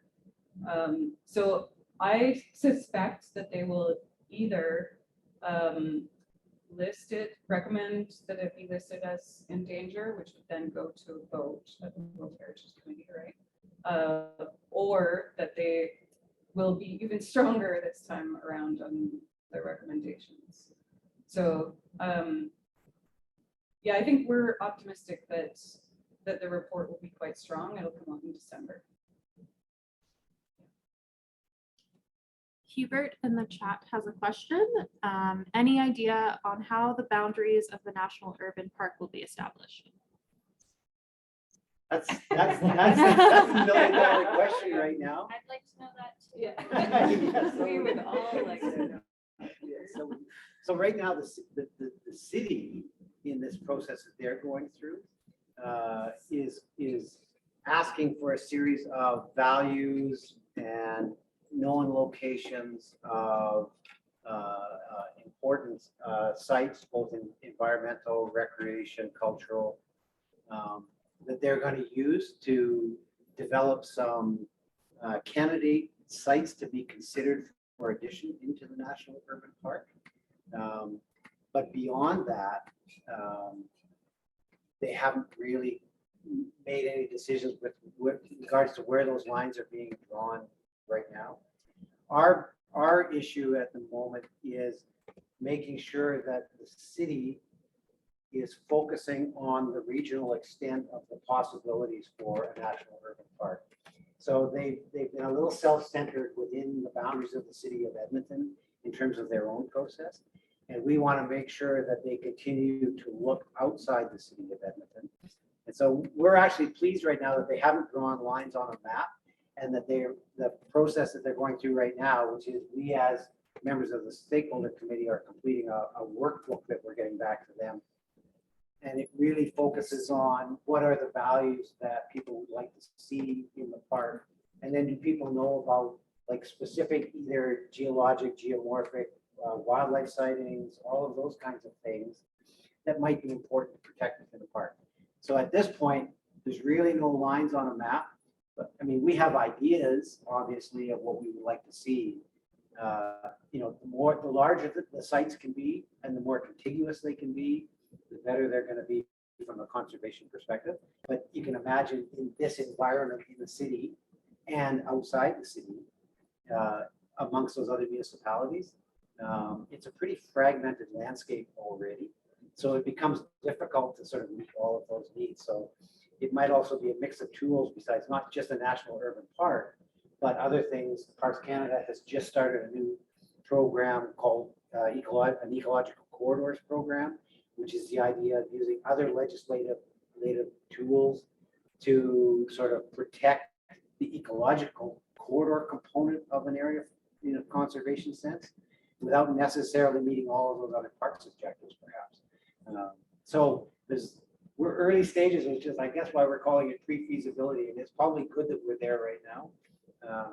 So I suspect that they will either recommend that it be listed as in danger, which would then go to a vote at the World Heritage Committee, right? Or that they will be even stronger this time around on their recommendations. So yeah, I think we're optimistic that the report will be quite strong. It'll come out in December. Hubert in the chat has a question. Any idea on how the boundaries of the National Urban Park will be established? That's a million-dollar question right now. I'd like to know that too. Yeah. Yes. We would all like to know. Yeah, so right now, the city in this process that they're going through is asking for a series of values and known locations of important sites, both in environmental, recreation, cultural, that they're going to use to develop some candidate sites to be considered for addition into the National Urban Park. But beyond that, they haven't really made any decisions with regards to where those lines are being drawn right now. Our issue at the moment is making sure that the city is focusing on the regional extent of the possibilities for a national urban park. So they've been a little self-centered within the boundaries of the city of Edmonton in terms of their own process. And we want to make sure that they continue to look outside the city of Edmonton. And so we're actually pleased right now that they haven't drawn lines on a map, and that the process that they're going through right now, which is we as members of the stakeholder committee are completing a workbook that we're getting back to them. And it really focuses on what are the values that people would like to see in the park. And then do people know about like specific either geologic, geomorphic, wildlife sightings, all of those kinds of things that might be important to protect within the park. So at this point, there's really no lines on a map. But I mean, we have ideas, obviously, of what we would like to see. You know, the larger the sites can be and the more contiguous they can be, the better they're going to be from a conservation perspective. But you can imagine in this environment in the city and outside the city, amongst those other municipalities, it's a pretty fragmented landscape already. So it becomes difficult to sort of meet all of those needs. So it might also be a mix of tools besides not just a national urban park, but other things. Parks Canada has just started a new program called an ecological corridors program, which is the idea of using other legislative tools to sort of protect the ecological corridor component of an area in a conservation sense, without necessarily meeting all of those other parks objectives, perhaps. So we're early stages, which is, I guess, why we're calling it pre-feasibility, and it's probably good that we're there right now.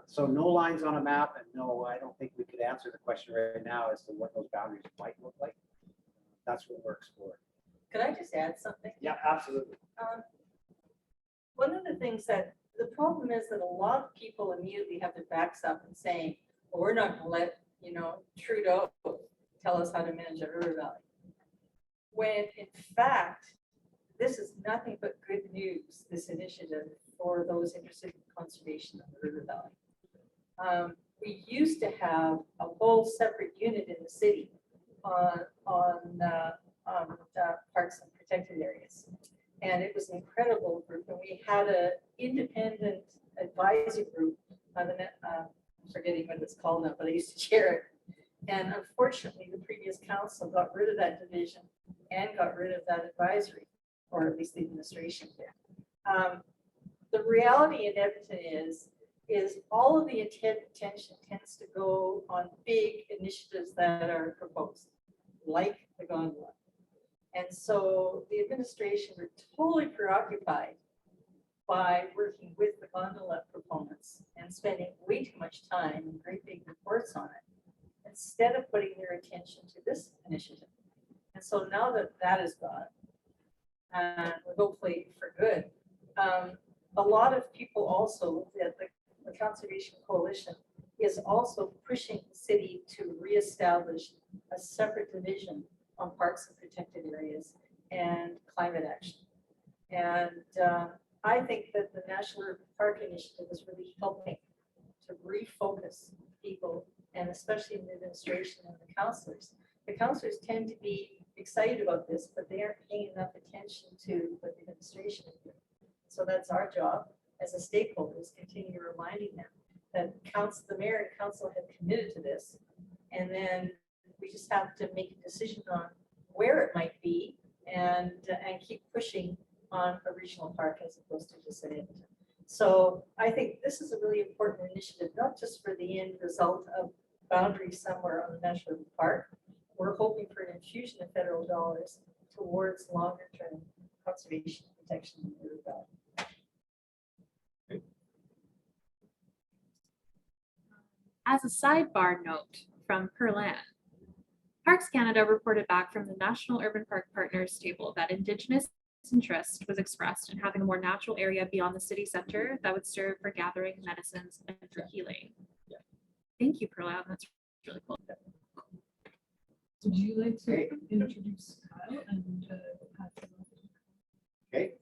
So no lines on a map, and no, I don't think we could answer the question right now as to what those boundaries might look like. That's what we're exploring. Could I just add something? Yeah, absolutely. One of the things that, the problem is that a lot of people immediately have their backs up and saying, well, we're not gonna let, Trudeau tell us how to manage our river valley. When in fact, this is nothing but good news, this initiative for those interested in conservation of the river valley. We used to have a whole separate unit in the city on parks and protected areas. And it was an incredible group, and we had an independent advisory group, forgetting what it's called now, but I used to chair it. And unfortunately, the previous council got rid of that division and got rid of that advisory, or at least the administration did. The reality in Edmonton is all of the attention tends to go on big initiatives that are proposed, like the gondola. And so the administration were totally preoccupied by working with the gondola proponents and spending way too much time and great big reports on it, instead of putting their attention to this initiative. And so now that that is gone, and hopefully for good, a lot of people also, the Conservation Coalition is also pushing the city to reestablish a separate division on parks and protected areas and climate action. And I think that the National Urban Park Initiative is really helping to refocus people, and especially in the administration and the councillors. The councillors tend to be excited about this, but they aren't paying enough attention to what the administration is doing. So that's our job as a stakeholder, is continue reminding them that the mayor and council have committed to this. And then we just have to make a decision on where it might be and keep pushing on a regional park as opposed to just an Edmonton. So I think this is a really important initiative, not just for the end result of boundaries somewhere on the national park. We're hoping for an infusion of federal dollars towards longer term conservation and protection of the river valley. As a sidebar note from Perlan, Parks Canada reported back from the National Urban Park Partners table that Indigenous interest was expressed in having a more natural area beyond the city center that would serve for gathering medicines and for healing. Yeah. Thank you, Perlan. That's really cool. Would you like to introduce Kyle and Okay,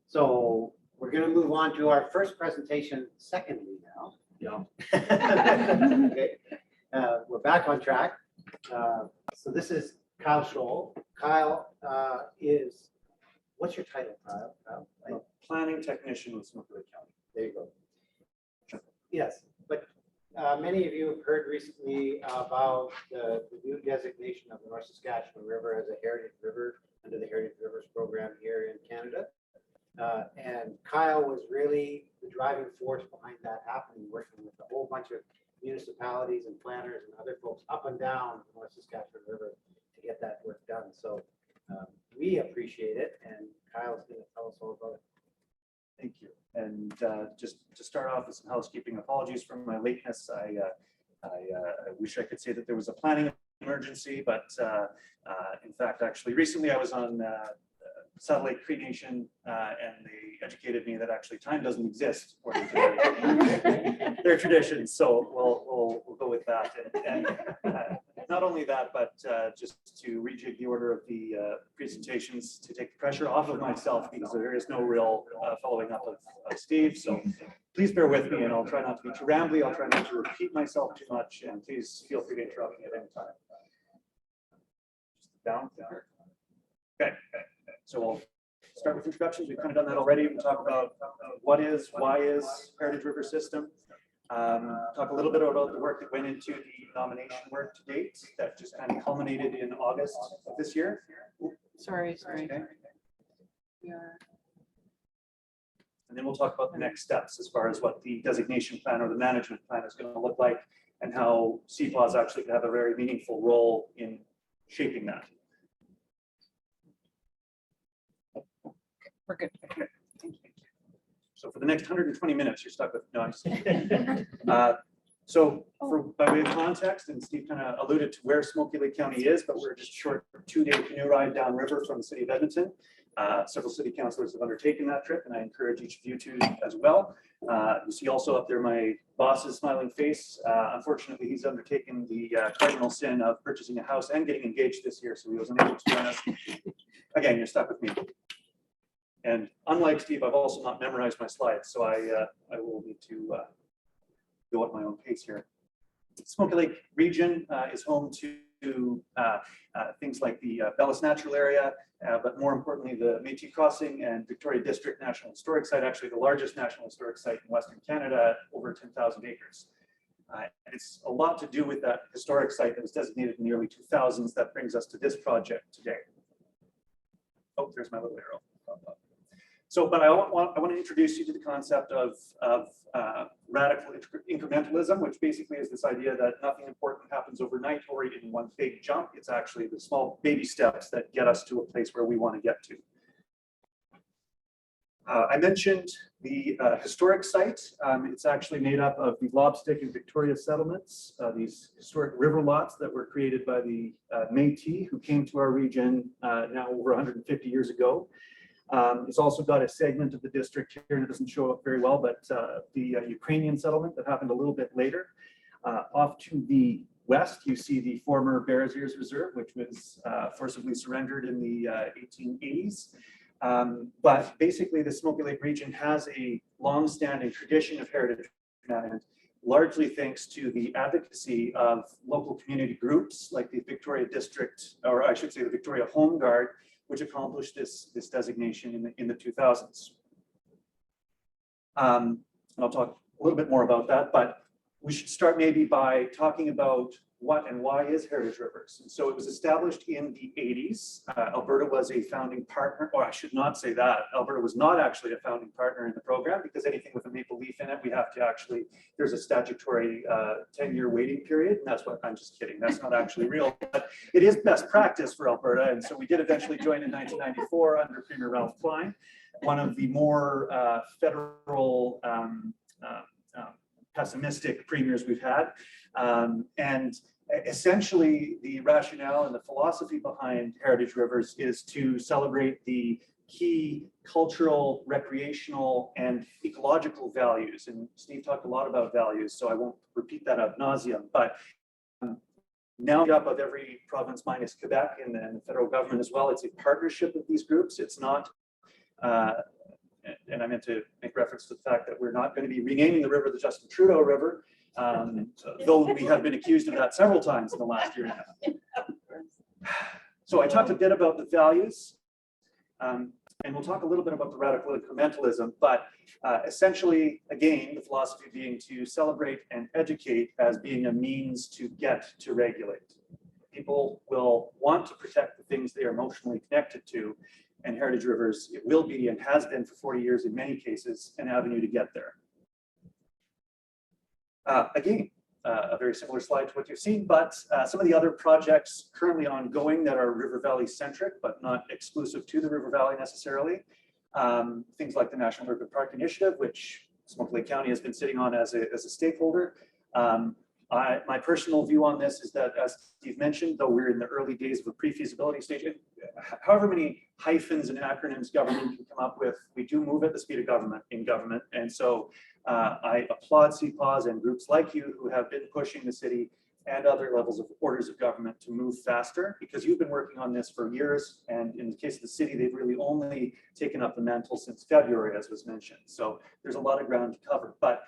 so we're going to move on to our first presentation secondly now. Okay. We're back on track. So this is Kyle Schole. Kyle is, what's your title, Kyle? I'm a planning technician with Smoky County. There you go. Yes, but many of you have heard recently about the new designation of the North Saskatchewan River as a heritage river under the Heritage Rivers program here in Canada. And Kyle was really the driving force behind that happening, working with a whole bunch of municipalities and planners and other folks up and down the North Saskatchewan River to get that work done. So we appreciate it, and Kyle's going to tell us all about it. Thank you. And just to start off with some housekeeping, apologies for my lateness. I wish I could say that there was a planning emergency, but in fact, actually recently I was on Satellite Cree Nation, and they educated me that actually time doesn't exist according to their traditions. So we'll go with that. And not only that, but just to rejig the order of the presentations to take the pressure off of myself, because there is no real following up of Steve. So please bear with me, and I'll try not to be too rambly. I'll try not to repeat myself too much, and please feel free to interrupt me at any time. Just down. Okay. So we'll start with introductions. We've kind of done that already. We'll talk about what is, why is Heritage River System. Talk a little bit about the work that went into the nomination work to date that just kind of culminated in August of this year. Sorry. Okay. Yeah. And then we'll talk about the next steps as far as what the designation plan or the management plan is going to look like, and how CPAWS actually can have a very meaningful role in shaping that. We're good. Okay. So for the next 120 minutes, you're stuck with, no, I'm just kidding. By way of context, and Steve kind of alluded to where Smoky Lake County is, but we're just a short 2-day canoe ride downriver from the city of Edmonton. Several city councilors have undertaken that trip, and I encourage each of you to as well. You see also up there my boss's smiling face. Unfortunately, he's undertaken the cardinal sin of purchasing a house and getting engaged this year, so he wasn't able to join us. Again, you're stuck with me. And unlike Steve, I've also not memorized my slides, so I will need to go at my own pace here. Smoky Lake region is home to things like the Bellis Natural Area, but more importantly, the Métis Crossing and Victoria District National Historic Site, actually the largest national historic site in Western Canada, over 10,000 acres. It's a lot to do with that historic site that was designated in the early 2000s that brings us to this project today. Oh, there's my little arrow. So, but I want to introduce you to the concept of radical incrementalism, which basically is this idea that nothing important happens overnight or even in one big jump. It's actually the small baby steps that get us to a place where we want to get to. I mentioned the historic site. It's actually made up of the Lobstick and Victoria settlements, these historic river lots that were created by the Métis, who came to our region now over 150 years ago. It's also got a segment of the district here, and it doesn't show up very well, but the Ukrainian settlement that happened a little bit later. Off to the west, you see the former Bears Ears Reserve, which was forcibly surrendered in the 1880s. But basically, the Smoky Lake region has a long-standing tradition of heritage management, largely thanks to the advocacy of local community groups like the Victoria District, or I should say the Victoria Home Guard, which accomplished this designation in the 2000s. And I'll talk a little bit more about that, but we should start maybe by talking about what and why is Heritage Rivers. And so it was established in the 80s. Alberta was a founding partner, or I should not say that. Alberta was not actually a founding partner in the program, because anything with a maple leaf in it, we have to actually, there's a statutory 10-year waiting period. And that's what, I'm just kidding, that's not actually real, but it is best practice for Alberta. And so we did eventually join in 1994 under Premier Ralph Klein, one of the more federal pessimistic premiers we've had. And essentially the rationale and the philosophy behind Heritage Rivers is to celebrate the key cultural, recreational, and ecological values. And Steve talked a lot about values, so I won't repeat that ad nauseum, but now made up of every province minus Quebec and the federal government as well. It's a partnership of these groups. It's not, and I meant to make reference to the fact that we're not going to be renaming the river the Justin Trudeau River, though we have been accused of that several times in the last year and a half. So I talked a bit about the values, and we'll talk a little bit about the radical incrementalism, but essentially, again, the philosophy being to celebrate and educate as being a means to get to regulate. People will want to protect the things they are emotionally connected to, and Heritage Rivers, it will be and has been for 40 years in many cases, an avenue to get there. Again, a very similar slide to what you've seen, but some of the other projects currently ongoing that are River Valley centric, but not exclusive to the River Valley necessarily. Things like the National Urban Park Initiative, which Smoky Lake County has been sitting on as a stakeholder. My personal view on this is that, as Steve mentioned, though we're in the early days of a pre-feasibility stage, however many hyphens and acronyms government can come up with, we do move at the speed of government in government. And so I applaud CPAWS and groups like you who have been pushing the city and other levels of orders of government to move faster, because you've been working on this for years. And in the case of the city, they've really only taken up the mantle since February, as was mentioned. So there's a lot of ground to cover. But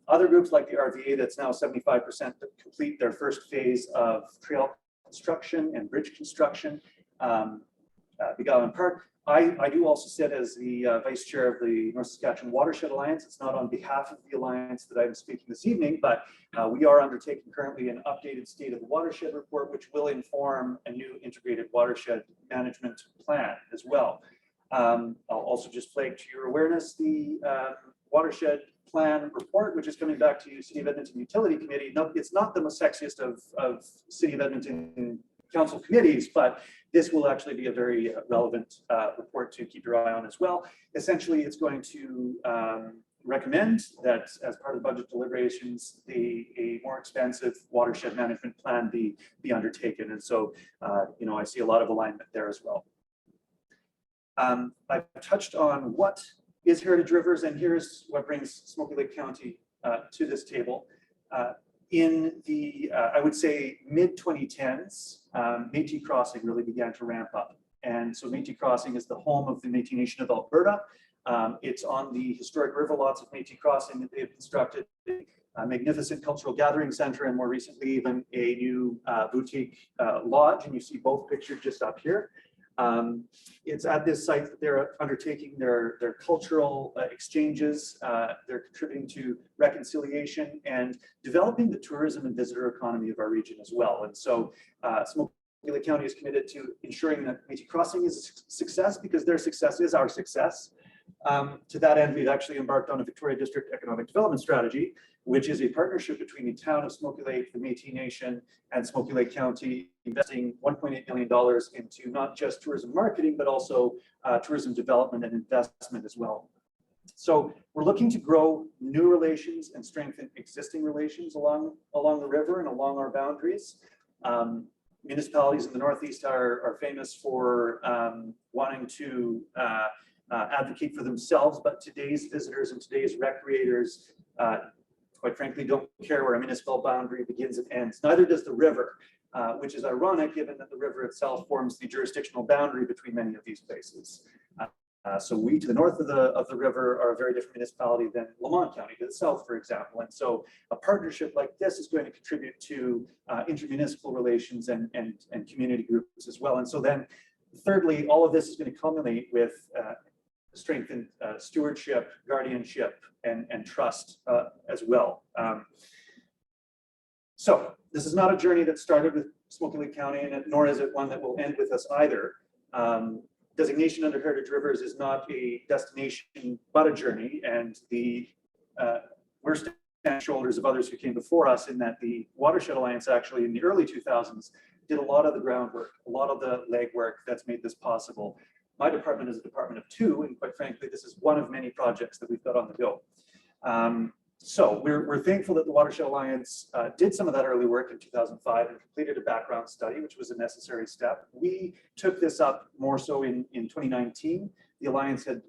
other groups like the RVA, that's now 75% complete their first phase of trail construction and bridge construction. Begowan Park. I do also sit as the vice chair of the North Saskatchewan Watershed Alliance. It's not on behalf of the alliance that I'm speaking this evening, but we are undertaking currently an updated state of the watershed report, which will inform a new integrated watershed management plan as well. I'll also just flag to your awareness the watershed plan report, which is coming back to you, City of Edmonton Utility Committee. No, it's not the most sexiest of City of Edmonton council committees, but this will actually be a very relevant report to keep your eye on as well. Essentially, it's going to recommend that as part of budget deliberations, a more expansive watershed management plan be undertaken. And so, you know, I see a lot of alignment there as well. I've touched on what is Heritage Rivers, and here's what brings Smoky Lake County to this table. In the, I would say, mid-2010s, Métis Crossing really began to ramp up. And so Métis Crossing is the home of the Métis Nation of Alberta. It's on the historic river lots of Métis Crossing that they have constructed a magnificent cultural gathering center, and more recently even a new boutique lodge, and you see both pictured just up here. It's at this site that they're undertaking their cultural exchanges. They're contributing to reconciliation and developing the tourism and visitor economy of our region as well. And so Smoky Lake County is committed to ensuring that Métis Crossing is a success, because their success is our success. To that end, we've actually embarked on a Victoria District Economic Development Strategy, which is a partnership between the town of Smoky Lake, the Métis Nation, and Smoky Lake County, investing $1.8 million into not just tourism marketing, but also tourism development and investment as well. So we're looking to grow new relations and strengthen existing relations along the river and along our boundaries. Municipalities in the Northeast are famous for wanting to advocate for themselves, but today's visitors and today's recreators, quite frankly, don't care where a municipal boundary begins and ends. Neither does the river, which is ironic given that the river itself forms the jurisdictional boundary between many of these places. So we, to the north of the river, are a very different municipality than Lamont County to the south, for example. And so a partnership like this is going to contribute to intermunicipal relations and community groups as well. And so then, thirdly, all of this is going to culminate with strengthened stewardship, guardianship, and trust as well. So this is not a journey that started with Smoky Lake County, and nor is it one that will end with us either. Designation under Heritage Rivers is not a destination, but a journey, and we're standing on the shoulders of others who came before us, in that the Watershed Alliance actually in the early 2000s did a lot of the groundwork, a lot of the legwork that's made this possible. My department is a department of two, and quite frankly, this is one of many projects that we've got on the go. So we're thankful that the Watershed Alliance did some of that early work in 2005 and completed a background study, which was a necessary step. We took this up more so in 2019. The Alliance had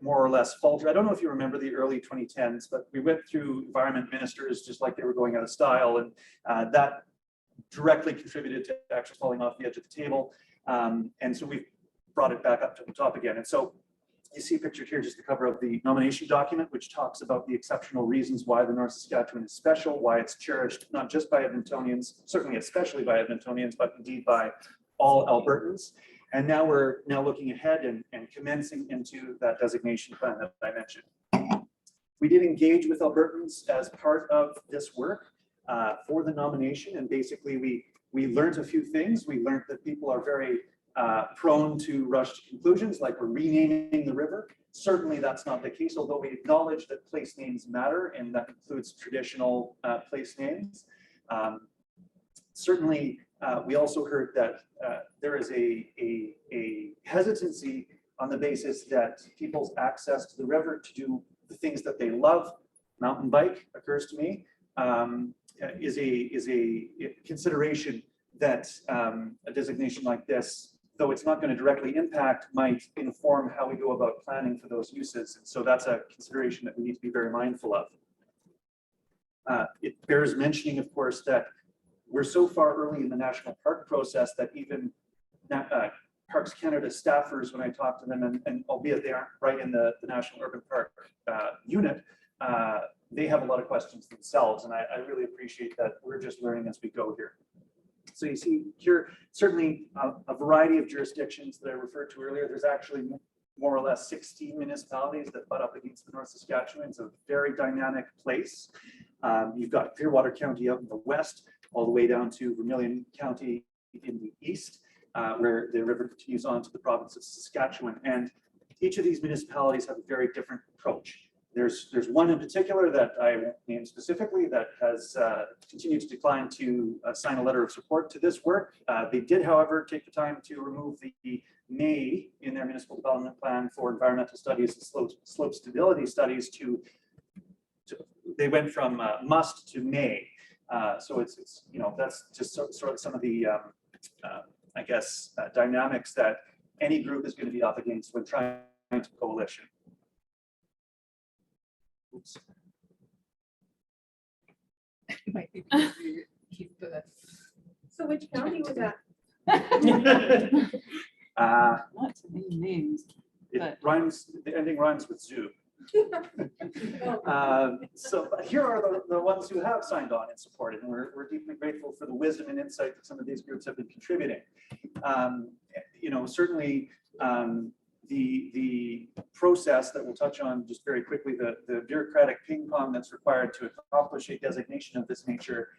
more or less faltered. I don't know if you remember the early 2010s, but we went through environment ministers just like they were going out of style, and that directly contributed to actually falling off the edge of the table. And so we've brought it back up to the top again. And so you see pictured here just the cover of the nomination document, which talks about the exceptional reasons why the North Saskatchewan is special, why it's cherished, not just by Edmontonians, certainly especially by Edmontonians, but indeed by all Albertans. And now we're looking ahead and commencing into that designation plan that I mentioned. We did engage with Albertans as part of this work for the nomination, and basically we learned a few things. We learned that people are very prone to rush to conclusions, like we're renaming the river. Certainly that's not the case, although we acknowledge that place names matter, and that includes traditional place names. Certainly, we also heard that there is a hesitancy on the basis that people's access to the river to do the things that they love, mountain bike occurs to me, is a consideration that a designation like this, though it's not going to directly impact, might inform how we go about planning for those uses. And so that's a consideration that we need to be very mindful of. It bears mentioning, of course, that we're so far early in the national park process that even Parks Canada staffers, when I talk to them, and albeit they aren't right in the National Urban Park unit, they have a lot of questions themselves. And I really appreciate that we're just learning as we go here. So you see here, certainly a variety of jurisdictions that I referred to earlier. There's actually more or less 16 municipalities that butt up against the North Saskatchewan. It's a very dynamic place. You've got Clearwater County out in the west, all the way down to Vermilion County in the east, where the river continues on to the province of Saskatchewan. And each of these municipalities have a very different approach. There's one in particular that I won't name specifically that has continued to decline to sign a letter of support to this work. They did, however, take the time to remove the may in their municipal development plan for environmental studies and slope stability studies to they went from must to may. So it's you know, that's just sort of some of the I guess dynamics that any group is going to be up against when trying to coalition. Oops. Might be easier to keep the- So which county was that? Not too many names. It But- rhymes, the ending rhymes with zoo. So but here are the ones who have signed on and supported, and we're deeply grateful for the wisdom and insight that some of these groups have been contributing. You know, certainly the process that we'll touch on just very quickly, the bureaucratic ping pong that's required to accomplish a designation of this nature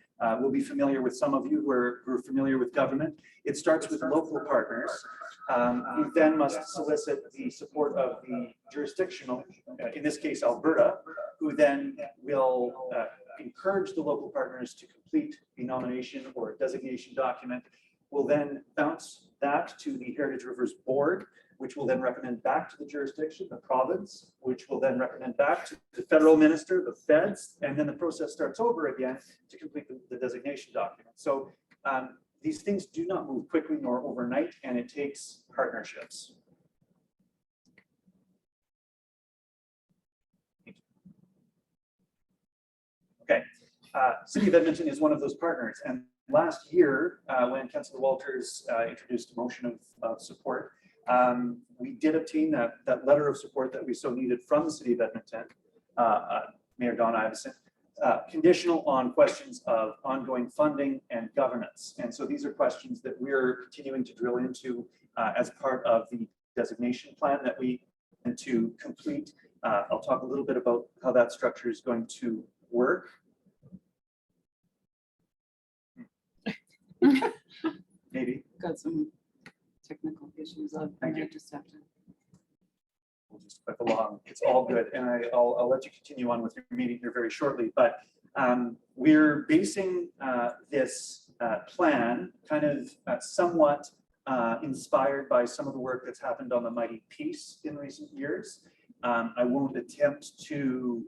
will be familiar with some of you who are familiar with government. It starts with local partners who then must solicit the support of the jurisdictional, in this case Alberta, who then will encourage the local partners to complete a nomination or a designation document. Will then bounce that to the Heritage Rivers Board, which will then recommend back to the jurisdiction, the province, which will then recommend back to the federal minister, the feds, and then the process starts over again to complete the designation document. So these things do not move quickly nor overnight, and it takes partnerships. Okay, City of Edmonton is one of those partners, and last year, when Councillor Walters introduced a motion of support, we did obtain that letter of support that we so needed from the City of Edmonton, Mayor Don Iveson, conditional on questions of ongoing funding and governance. And so these are questions that we're continuing to drill into as part of the designation plan that we and to complete. I'll talk a little bit about how that structure is going to work. Maybe. Got some technical issues. Thank you. Just have to. We'll just click along. It's all good. And I'll let you continue on with your meeting here very shortly. But we're basing this plan kind of somewhat inspired by some of the work that's happened on the Mighty Peace in recent years. I won't attempt to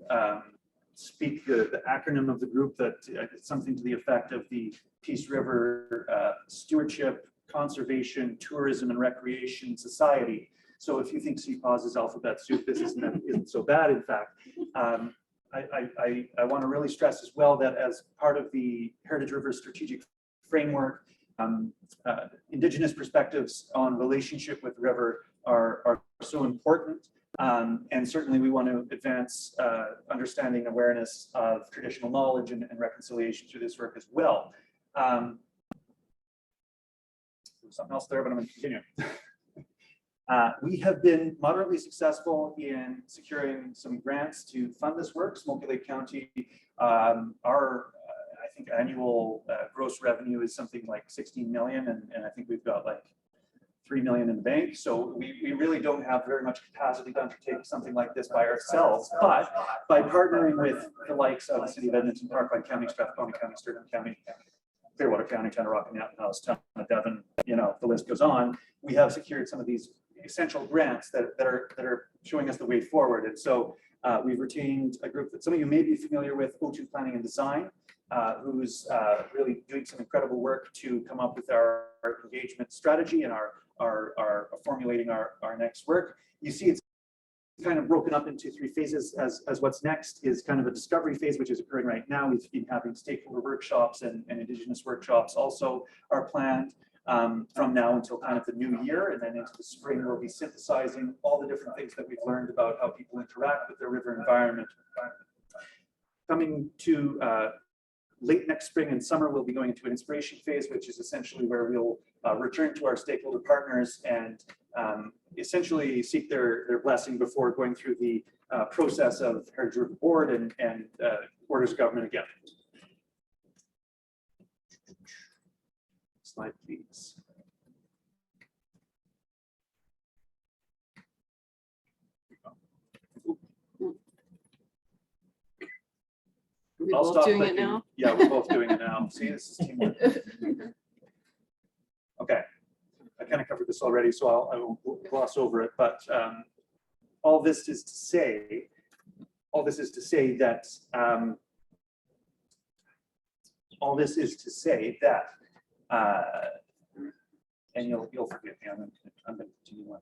speak the acronym of the group, that it's something to the effect of the Peace River Stewardship, Conservation, Tourism and Recreation Society. So if you think CPAWS is alphabet soup, this isn't so bad. In fact, I want to really stress as well that as part of the Heritage River Strategic Framework, Indigenous perspectives on relationship with the river are so important. And certainly we want to advance understanding, awareness of traditional knowledge and reconciliation through this work as well. Something else there, but I'm going to continue. We have been moderately successful in securing some grants to fund this work. Smoky Lake County, our I think annual gross revenue is something like 16 million, and I think we've got like 3 million in the bank. So we really don't have very much capacity to undertake something like this by ourselves, but by partnering with the likes of the City of Edmonton, Parkland County, Strathcona County, Sturgeon County, Clearwater County, Tanarock, House, Town of Devon, you know, the list goes on. We have secured some of these essential grants that are showing us the way forward. And so we've retained a group that some of you may be familiar with, O2 Planning and Design, who's really doing some incredible work to come up with our engagement strategy and our formulating our next work. You see it's kind of broken up into 3 phases as what's next is kind of a discovery phase, which is occurring right now. We've been having stakeholder workshops and Indigenous workshops also are planned from now until kind of the new year, and then into the spring we'll be synthesizing all the different things that we've learned about how people interact with their river environment. Coming to late next spring and summer, we'll be going into an inspiration phase, which is essentially where we'll return to our stakeholder partners and essentially seek their blessing before going through the process of Heritage River Board and orders of government again. Slide, please. We're I'll both stop doing it clicking. now? Yeah, we're both doing it now. See, this is teamwork. Okay, I kind of covered this already, so I will gloss over it, but all this is to say that and you'll forgive me, I'm going to continue on.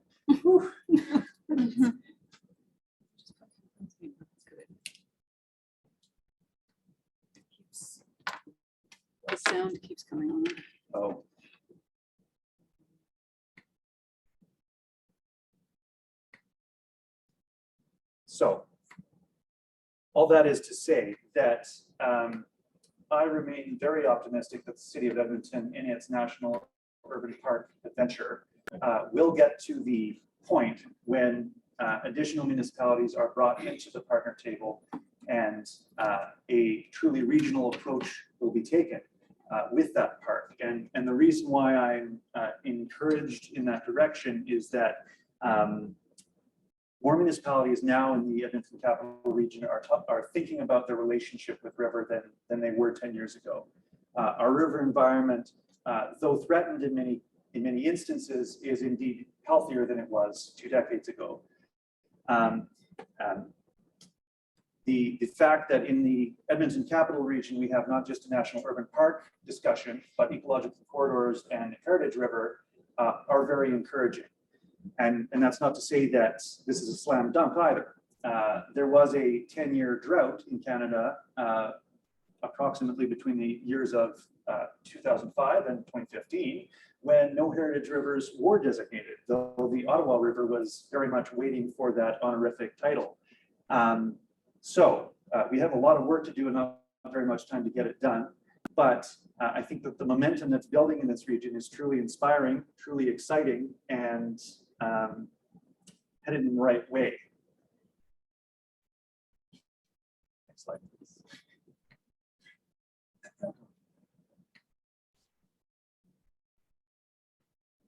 The sound keeps coming on. Oh. So, all that is to say that I remain very optimistic that the city of Edmonton, in its national urban park adventure, will get to the point when additional municipalities are brought into the partner table and a truly regional approach will be taken with that park. And the reason why I'm encouraged in that direction is that more municipalities now in the Edmonton Capital Region are thinking about their relationship with river than they were 10 years ago. Our river environment, though threatened in many instances, is indeed healthier than it was 2 decades ago. The fact that in the Edmonton Capital Region we have not just a national urban park discussion, but ecological corridors and heritage river are very encouraging. And that's not to say that this is a slam dunk either. There was a 10-year drought in Canada, approximately between the years of 2005 and 2015, when no heritage rivers were designated, though the Ottawa River was very much waiting for that honorific title. So we have a lot of work to do and not very much time to get it done. But I think that the momentum that's building in this region is truly inspiring, truly exciting, and headed in the right way. Next slide, please.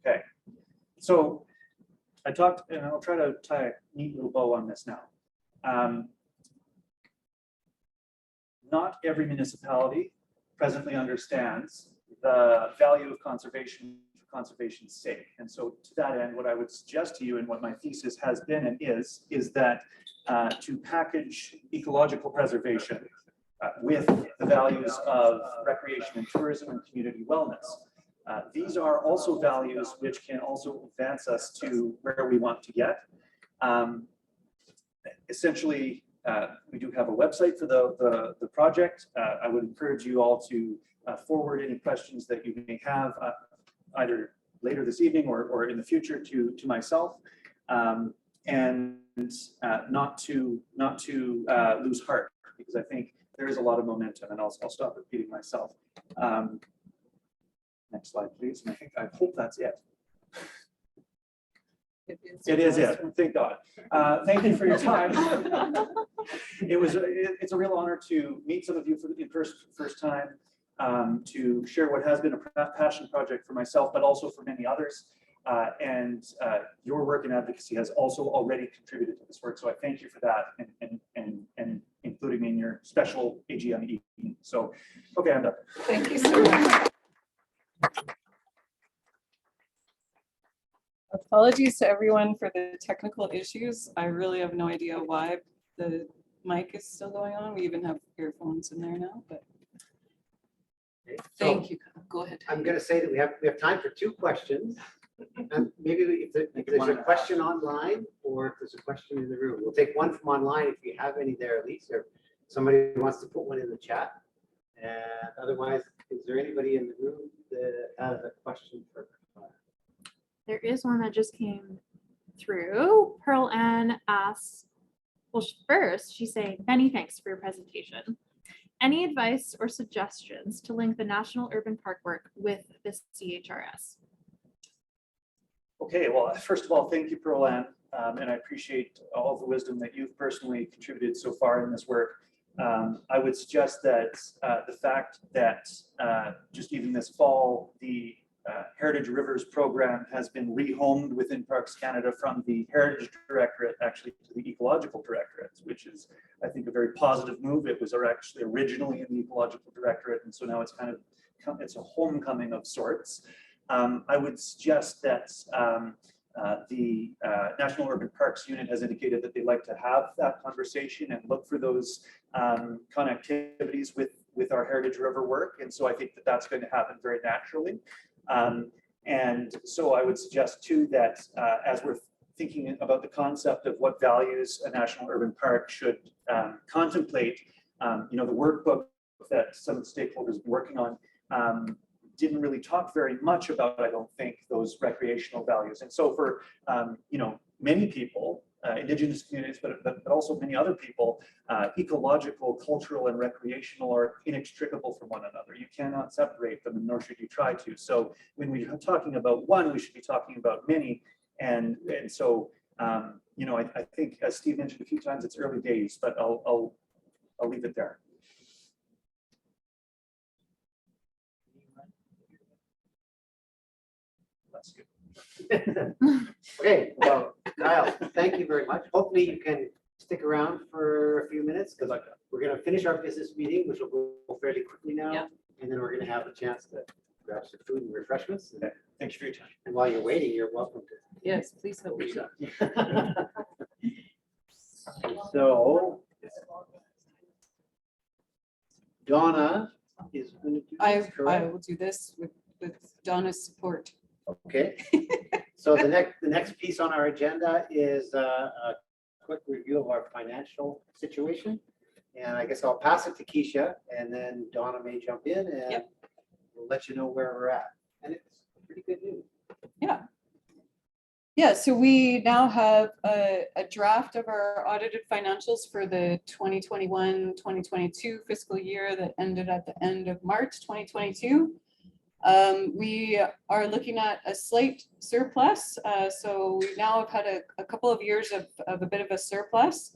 Okay, so I talked, and I'll try to tie a neat little bow on this now. Not every municipality presently understands the value of conservation for conservation's sake. And so to that end, what I would suggest to you and what my thesis has been and is that to package ecological preservation with the values of recreation and tourism and community wellness. These are also values which can also advance us to where we want to get. Essentially, we do have a website for the project. I would encourage you all to forward any questions that you may have either later this evening or in the future to myself, and not to lose heart, because I think there is a lot of momentum, and I'll stop repeating myself. Next slide, please. And I hope that's it. It is it. Thank God. Thank you for your time. It's a real honor to meet some of you for the first time, to share what has been a passion project for myself, but also for many others. And your work and advocacy has also already contributed to this work. So I thank you for that and including me in your special AGM evening. So, okay, I'm done. Thank you so much. Apologies to everyone for the technical issues. I really have no idea why the mic is still going on. We even have earphones in there now, but thank you. Go ahead. I'm going to say that we have time for 2 questions. And maybe if there's a question online or if there's a question in the room, we'll take one from online if you have any there, at least, or somebody wants to put one in the chat. And otherwise, is there anybody in the room that has a question for? There is one that just came through. Pearl Ann asks, well, first she's saying, many thanks for your presentation. Any advice or suggestions to link the National Urban Park work with the CHRS? Okay, well, first of all, thank you, Pearl Ann, and I appreciate all the wisdom that you've personally contributed so far in this work. I would suggest that the fact that just even this fall, the Heritage Rivers program has been rehomed within Parks Canada from the Heritage Directorate actually to the Ecological Directorate, which is, I think, a very positive move. It was actually originally in the Ecological Directorate, and so now it's kind of, it's a homecoming of sorts. I would suggest that the National Urban Parks Unit has indicated that they'd like to have that conversation and look for those connectivities with our Heritage River work. And so I think that that's going to happen very naturally. And so I would suggest too that as we're thinking about the concept of what values a national urban park should contemplate, you know, the workbook that some of the stakeholders have been working on didn't really talk very much about, I don't think, those recreational values. And so for, you know, many people, Indigenous communities, but also many other people, ecological, cultural, and recreational are inextricable from one another. You cannot separate them, and nor should you try to. So when we're talking about one, we should be talking about many. And so, you know, I think, as Steve mentioned a few times, it's early days, but I'll leave it there. That's good. Okay, well, Kyle, thank you very much. Hopefully you can stick around for a few minutes because we're going to finish our business meeting, which will go fairly quickly now. Yeah. And then we're going to have a chance to grab some food and refreshments. Okay. Thanks for your time. And while you're waiting, you're welcome to. Yes, please help me. So Donna is going to do this, I correct? will do this with Donna's support. Okay. So the next piece on our agenda is a quick review of our financial situation. And I guess I'll pass it to Keisha and then Donna may jump in and Yep. we'll let you know where we're at. And it's pretty good news. Yeah. Yeah, so we now have a draft of our audited financials for the 2021-2022 fiscal year that ended at the end of March 2022. We are looking at a slight surplus. So we now have had a couple of years of a bit of a surplus.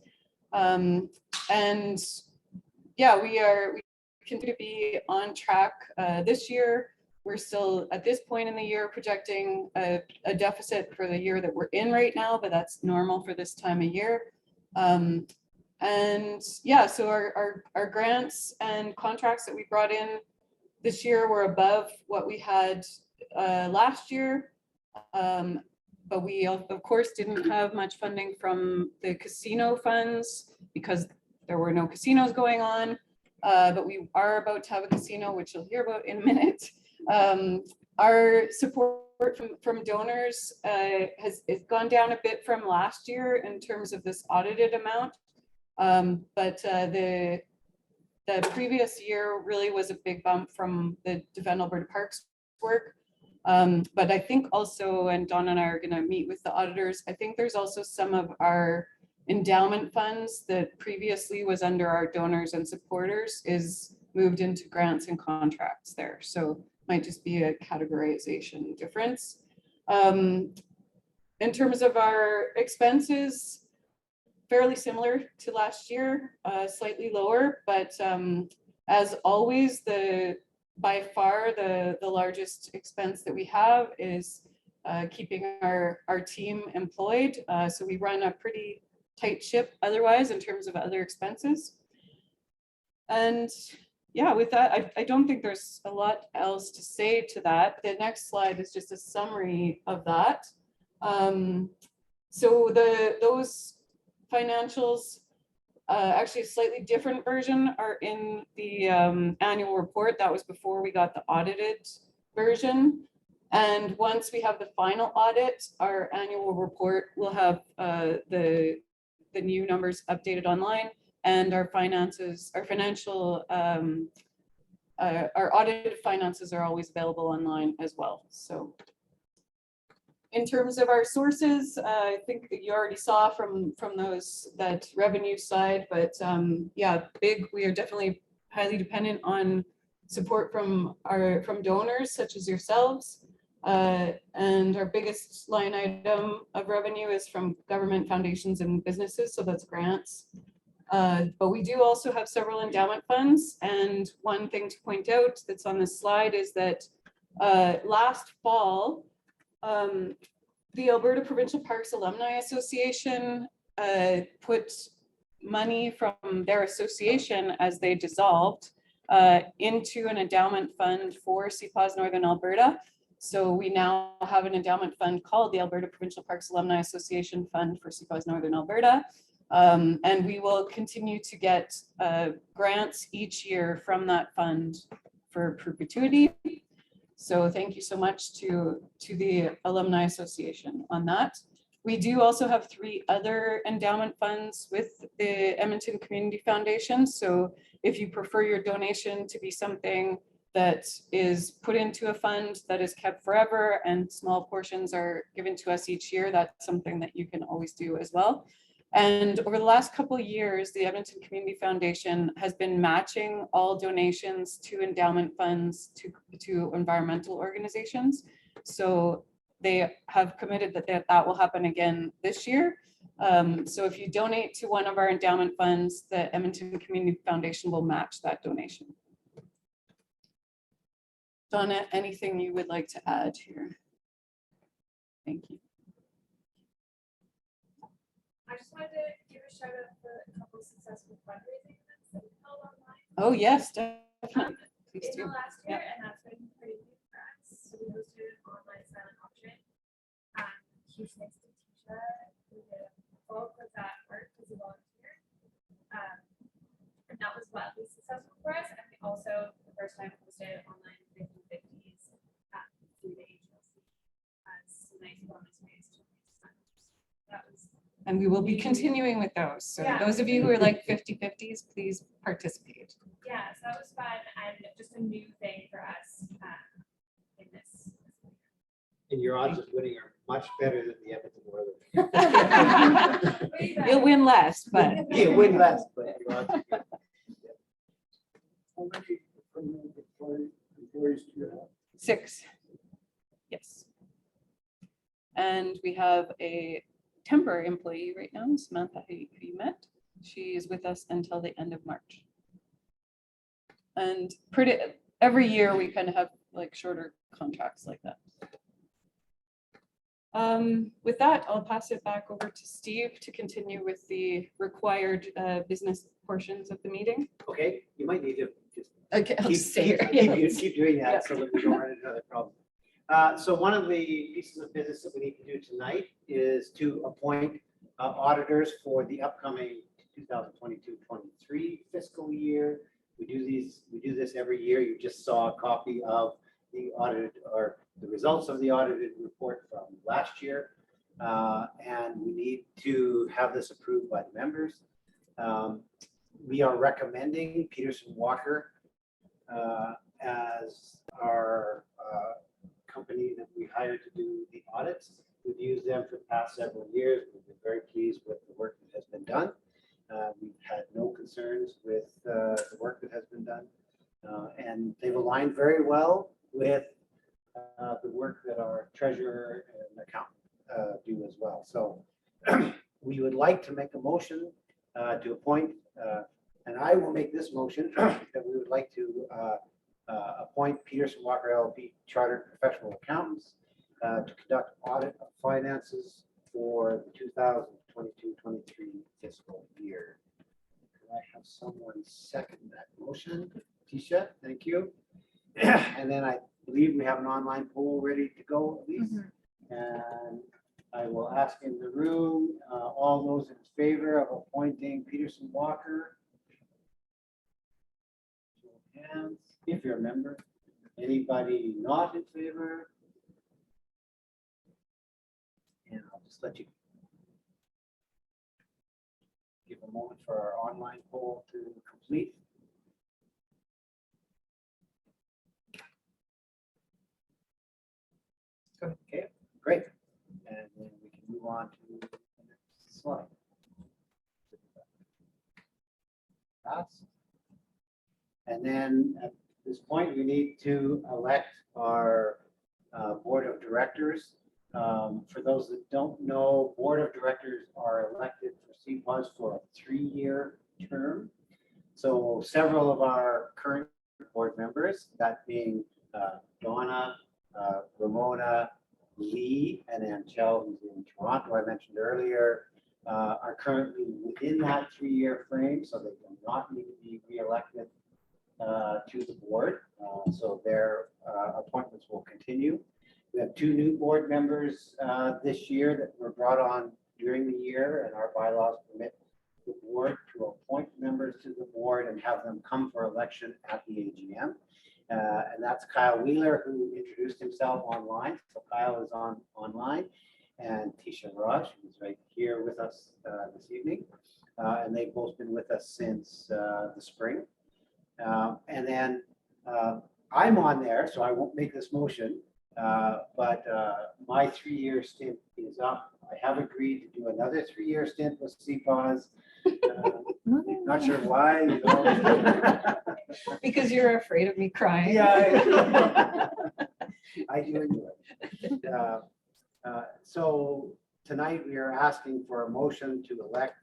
And yeah, we continue to be on track this year. We're still at this point in the year projecting a deficit for the year that we're in right now, but that's normal for this time of year. And yeah, so our grants and contracts that we brought in this year were above what we had last year. But we, of course, didn't have much funding from the casino funds because there were no casinos going on. But we are about to have a casino, which you'll hear about in a minute. Our support from donors has gone down a bit from last year in terms of this audited amount. But the previous year really was a big bump from the Development Alberta Parks work. But I think also, and Don and I are going to meet with the auditors, I think there's also some of our endowment funds that previously was under our donors and supporters is moved into grants and contracts there. So might just be a categorization difference. In terms of our expenses, fairly similar to last year, slightly lower, but as always, by far the largest expense that we have is keeping our team employed. So we run a pretty tight ship otherwise in terms of other expenses. And yeah, with that, I don't think there's a lot else to say to that. The next slide is just a summary of that. So those financials, actually a slightly different version, are in the annual report. That was before we got the audited version. And once we have the final audit, our annual report will have the new numbers updated online, and our finances, our financial, our audited finances are always available online as well. So in terms of our sources, I think that you already saw from those, that revenue side, but yeah, we are definitely highly dependent on support from donors such as yourselves. And our biggest line item of revenue is from government, foundations, and businesses, so that's grants. But we do also have several endowment funds, and one thing to point out that's on this slide is that Last fall, the Alberta Provincial Parks Alumni Association put money from their association as they dissolved into an endowment fund for CPAWS Northern Alberta. So we now have an endowment fund called the Alberta Provincial Parks Alumni Association Fund for CPAWS Northern Alberta. And we will continue to get grants each year from that fund for perpetuity. So thank you so much to the Alumni Association on that. We do also have 3 other endowment funds with the Edmonton Community Foundation. So if you prefer your donation to be something that is put into a fund that is kept forever and small portions are given to us each year, that's something that you can always do as well. And over the last couple of years, the Edmonton Community Foundation has been matching all donations to endowment funds to environmental organizations. So they have committed that will happen again this year. So if you donate to one of our endowment funds, the Edmonton Community Foundation will match that donation. Donna, anything you would like to add here? Thank you. I just wanted to give a shout out for a couple of successful fundraising events that we held online. Oh, yes, definitely. Please In do. the last year, and that's been pretty good for us. So we hosted an online silent auction. Huge thanks to Tisha, who did bulk of that work as a volunteer. And that was wildly successful for us. And we also, the first time, hosted online 50/50s through the HLC as a nice bonus ways to raise funds. That was. And we will be continuing with those. So Yeah. those of you who are like 50/50s, please participate. Yeah, so that was fun and just a new thing for us in this. And your odds of winning are much better than the Edmonton Oilers. Way better. You'll win less, but You win less, but your odds are good. How many permanent employees do you have? 6. Yes. And we have a temporary employee right now, Samantha, who you met. She is with us until the end of March. And every year we kind of have like shorter contracts like that. With that, I'll pass it back over to Steve to continue with the required business portions of the meeting. Okay, you might need to just Okay, I'll keep, just stay here. keep doing that Yeah. so that we don't run into another problem. So one of the pieces of business that we need to do tonight is to appoint auditors for the upcoming 2022-23 fiscal year. We do this every year. You just saw a copy of the audited or the results of the audited report from last year. And we need to have this approved by the members. We are recommending Peterson Walker as our company that we hired to do the audits. We've used them for the past several years. We've been very pleased with the work that has been done. We've had no concerns with the work that has been done. And they've aligned very well with the work that our treasurer and accountant do as well. So we would like to make a motion to appoint, and I will make this motion that we would like to appoint Peterson Walker LLP Chartered Professional Accountants to conduct audit of finances for the 2022-23 fiscal year. Can I have someone second that motion? Tisha, thank you. And then I believe we have an online poll ready to go at least. And I will ask in the room, all those in favor of appointing Peterson Walker. Show of hands, if you're a member. Anybody not in favor? And I'll just let you give a moment for our online poll to complete. Okay, great. And then we can move on to the next slide. That's. And then at this point, we need to elect our board of directors. For those that don't know, board of directors are elected for CPAWS for a 3-year term. So several of our current board members, that being Donna, Ramona, Lee, and Anchel, who's in Toronto, I mentioned earlier, are currently within that 3-year frame, so they do not need to be reelected to the board. So their appointments will continue. We have 2 new board members this year that were brought on during the year, and our bylaws permit the board to appoint members to the board and have them come for election at the AGM. And that's Kyle Wheeler, who introduced himself online. So Kyle is online, and Tisha Raj, who's right here with us this evening. And they've both been with us since the spring. And then I'm on there, so I won't make this motion, but my 3-year stint is up. I have agreed to do another 3-year stint with CPAWS. Not sure why, you know. Because you're afraid of me crying. Yeah, I do enjoy it. So tonight we are asking for a motion to elect.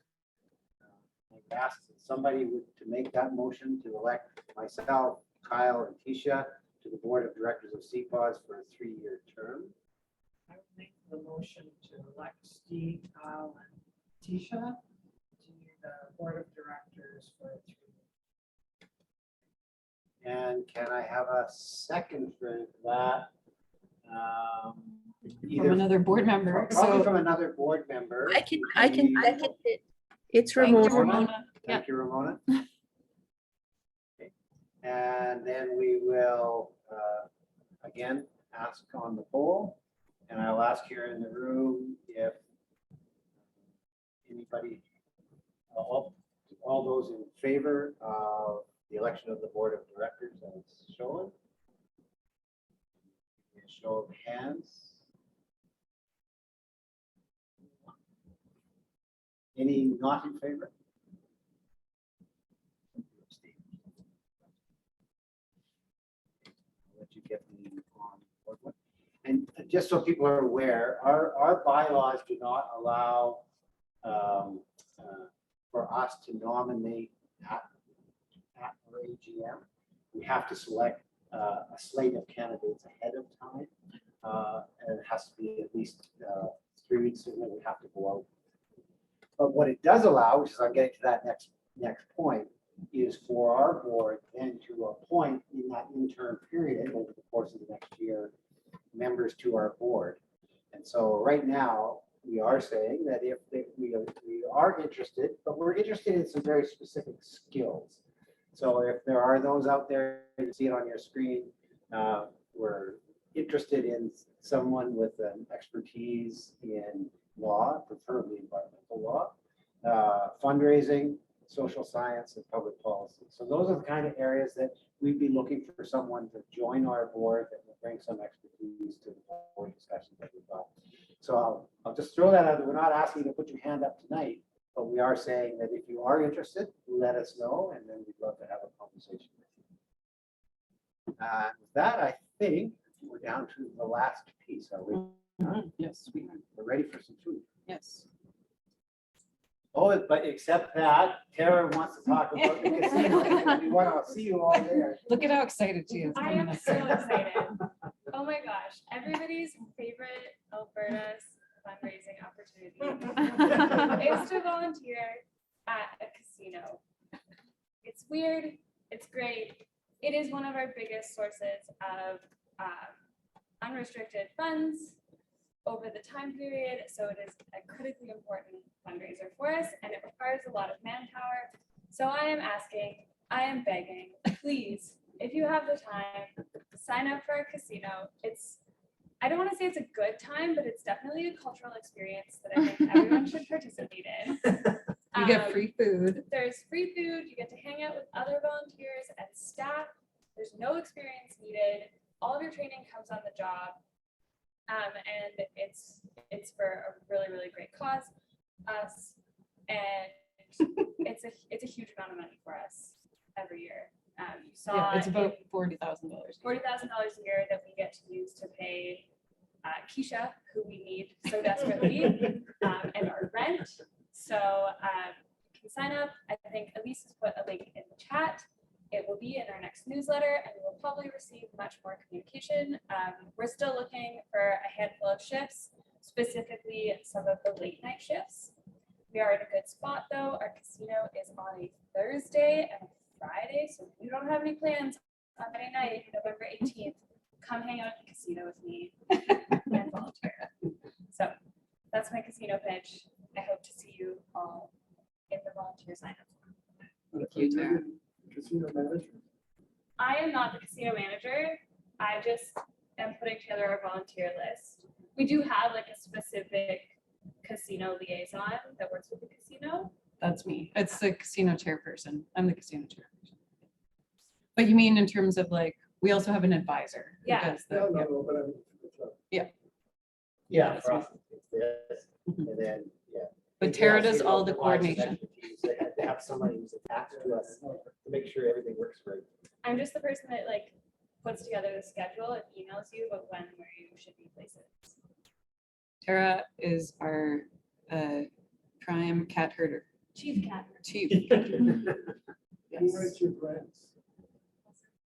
I've asked somebody to make that motion to elect myself, Kyle, and Tisha to the board of directors of CPAWS for a 3-year term. I would make the motion to elect Steve, Kyle, and Tisha to the board of directors for 3 years. And can I have a second for that? From another board member. Probably So from another board member. I can second it. It's Thank you, Ramona. Ramona. Thank you, Ramona. Okay. And then we will, again, ask on the poll. And I'll ask here in the room if anybody, all those in favor of the election of the board of directors as shown. A show of hands. Any not in favor? I'll let you get the on board one. And just so people are aware, our bylaws do not allow for us to nominate at our AGM. We have to select a slate of candidates ahead of time. And it has to be at least 3 weeks sooner. We have to go out. But what it does allow, which is I'm getting to that next point, is for our board then to appoint in that interim period over the course of the next year members to our board. And so right now we are saying that if we are interested, but we're interested in some very specific skills. So if there are those out there, you see it on your screen, we're interested in someone with an expertise in law, preferably environmental law, fundraising, social science, and public policy. So those are the kind of areas that we'd be looking for someone to join our board that will bring some expertise to the board discussions that we've got. So I'll just throw that out there. We're not asking you to put your hand up tonight, but we are saying that if you are interested, let us know, and then we'd love to have a conversation with you. With that, I think we're down to the last piece. Are we? Yes, we are. We're ready for some food. Yes. Oh, but except that, Tara wants to talk about the casino. We want to see you all there. Look at how excited she is. I am so excited. Oh my gosh, everybody's favorite Alberta's fundraising opportunity is to volunteer at a casino. It's weird, it's great. It is one of our biggest sources of unrestricted funds over the time period, so it is a critically important fundraiser for us, and it requires a lot of manpower. So I am asking, I am begging, please, if you have the time, sign up for a casino. I don't want to say it's a good time, but it's definitely a cultural experience that I think everyone should participate in. You get free food. There's free food, you get to hang out with other volunteers and staff. There's no experience needed. All of your training comes on the job. And it's for a really, really great cause, us, and it's a huge amount of money for us every year. You saw Yeah, it's about $40,000. $40,000 a year that we get to use to pay Keisha, who we need so desperately, and our rent. So you can sign up. I think Elise has put a link in the chat. It will be in our next newsletter, and we will probably receive much more communication. We're still looking for a handful of shifts, specifically some of the late night shifts. We are in a good spot though. Our casino is on a Thursday and a Friday, so if you don't have any plans on Friday night, November 18th, come hang out at the casino with me and volunteer. So that's my casino pitch. I hope to see you all in the volunteer sign up. Thank you, Tara. Casino manager. I am not the casino manager. I just am putting together our volunteer list. We do have like a specific casino liaison that works with the casino. That's me. It's the casino chairperson. I'm the casino chairperson. But you mean in terms of like, we also have an advisor. who Yeah. does the- No, no, no, but I mean. Yeah, for us, it's this, and then, yeah. But Tara Yeah, so does you all the provide some coordination. expertise. They had to have somebody who's attached to us to make sure everything works right. I'm just the person that like puts together the schedule and emails you about when where you should be places. Tara is our prime cat herder. Chief cat. Chief. Who Yes, writes your grants?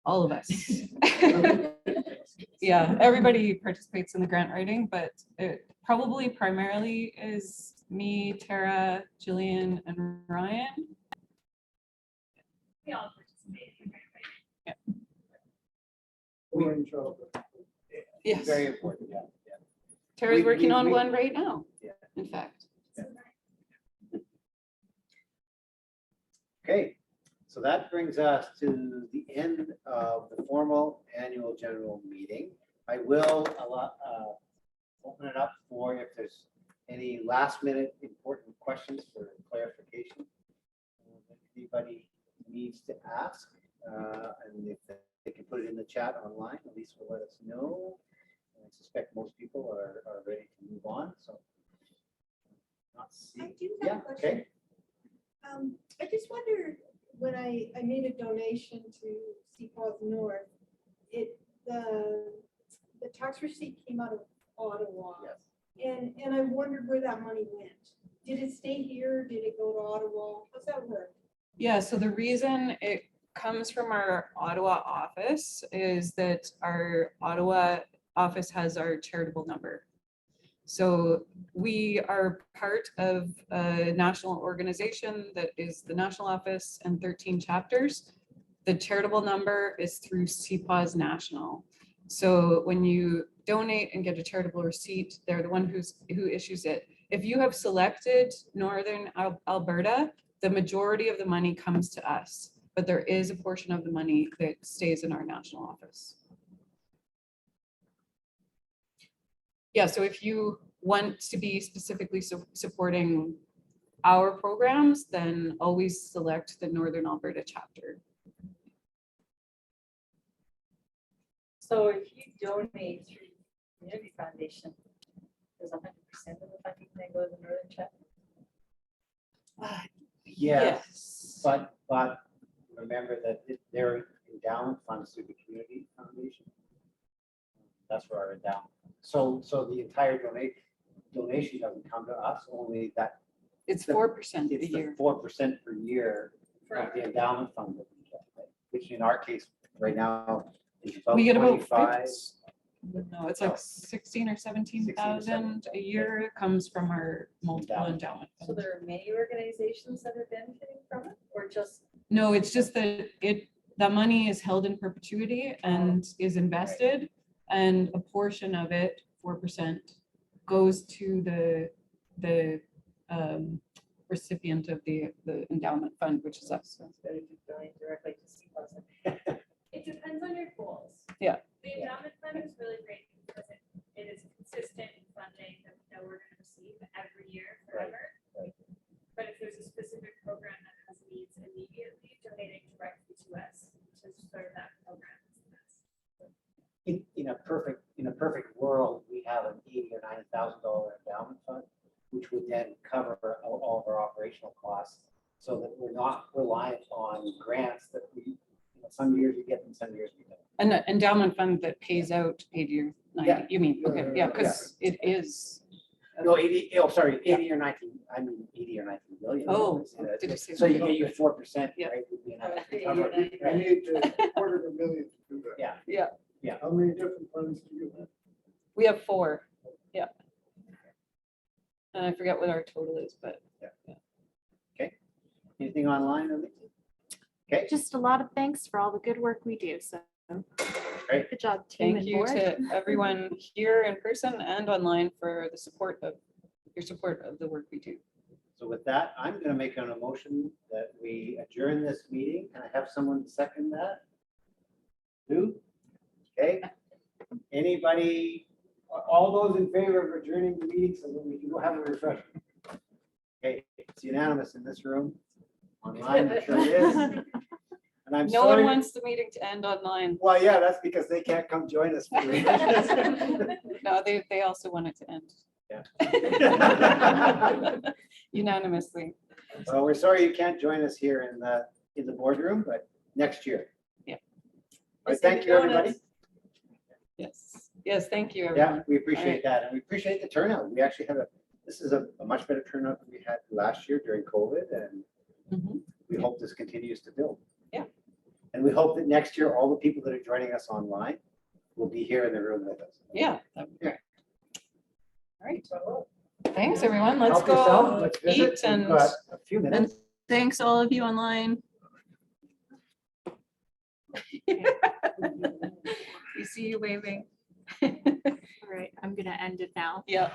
all of us. Yeah, everybody participates in the grant writing, but it probably primarily is me, Tara, Jillian, and Ryan. We all participate in the grant writing. Orange job. Yes. Very important, yeah. Tara's We- working we- on we- one right now, Yeah. in fact. Okay, so that brings us to the end of the formal annual general meeting. I will open it up for if there's any last minute important questions for clarification. If anybody needs to ask, and if they can put it in the chat online, at least will let us know. I suspect most people are ready to move on, so. Not see. I do have a Yeah, question. okay. I just wonder, when I made a donation to CPAWS North, the tax receipt came out of Ottawa. Yes. And I wondered where that money went. Did it stay here? Did it go to Ottawa? How's that work? Yeah, so the reason it comes from our Ottawa office is that our Ottawa office has our charitable number. So we are part of a national organization that is the national office and 13 chapters. The charitable number is through CPAWS National. So when you donate and get a charitable receipt, they're the one who issues it. If you have selected Northern Alberta, the majority of the money comes to us, but there is a portion of the money that stays in our national office. Yeah, so if you want to be specifically supporting our programs, then always select the Northern Alberta chapter. So if you donate through Community Foundation, does 100% of the funding then go to the Northern chapter? Yes, but remember that their endowment funds through the Community Foundation. That's where our endowment. So the entire donation doesn't come to us, only that. It's 4% a It's year. 4% per year of the endowment fund that we get, which in our case right now is about We get about 25. No, it's like 16 or 17,000 a year. It comes from our multiple endowment So funds. there are many organizations that are benefiting from it, or just? No, it's just that the money is held in perpetuity and is invested, and a portion of it, 4%, goes to the recipient of the endowment fund, which is us. Instead of just donate directly to CPAWS. It depends on your goals. Yeah. The endowment fund is really great because it is consistent funding that we know we're going to receive every year forever. But if there's a specific program that has needs immediately, donating directly to us to serve that program is the best. In a perfect world, we have an $80,000 or $90,000 endowment fund, which would then cover all of our operational costs, so that we're not reliant on grants that we, some years we get them, some years we don't. An endowment fund that pays out 80 or 90, Yeah. you mean, okay, yeah, because Yeah. it is No, 80, oh, sorry, 80 or 19, I mean 80 or 19 million. Oh, did you say So you that? get your 4%, Yeah. right? would be enough to Okay, cover you're it, I right? need to quarter of a million to do that. Yeah. Yeah, How many different funds do you have? we have 4. Yeah. And I forget what our total is, but Anything online, Elise? Okay, Just a lot of thanks for all the good work we do. So Great. good job, team thank and you board. to everyone here in person and online for the support of the work we do. so with that, I'm going to make an motion that we adjourn this meeting. Can I have someone second that? Who? Okay. Anybody, all those in favor of adjourning the meeting so that we can go have a refreshment? Okay, it's unanimous in this room. Online, I'm sure it is. And I'm No one sorry. wants the meeting to end online. Well, yeah, that's because they can't come join us. for refreshments. No, they also want it to end. Yeah. Unanimously. Well, we're sorry you can't join us here in the boardroom, but next year. Yeah. But thank you, everybody. Yes, thank you, Yeah, everyone. we appreciate that, and we appreciate the turnout. We actually have this is a much better turnout than we had last year during COVID, and Mhm. we hope this continues to build. Yeah. And we hope that next year, all the people that are joining us online will be here in the room with us. Yeah. that'd be great. All right. Thanks, everyone. Let's Help yourself. go Let's visit. eat We've and got a few minutes. thanks all of you online. We see you waving. All right, I'm gonna end it now. Yeah.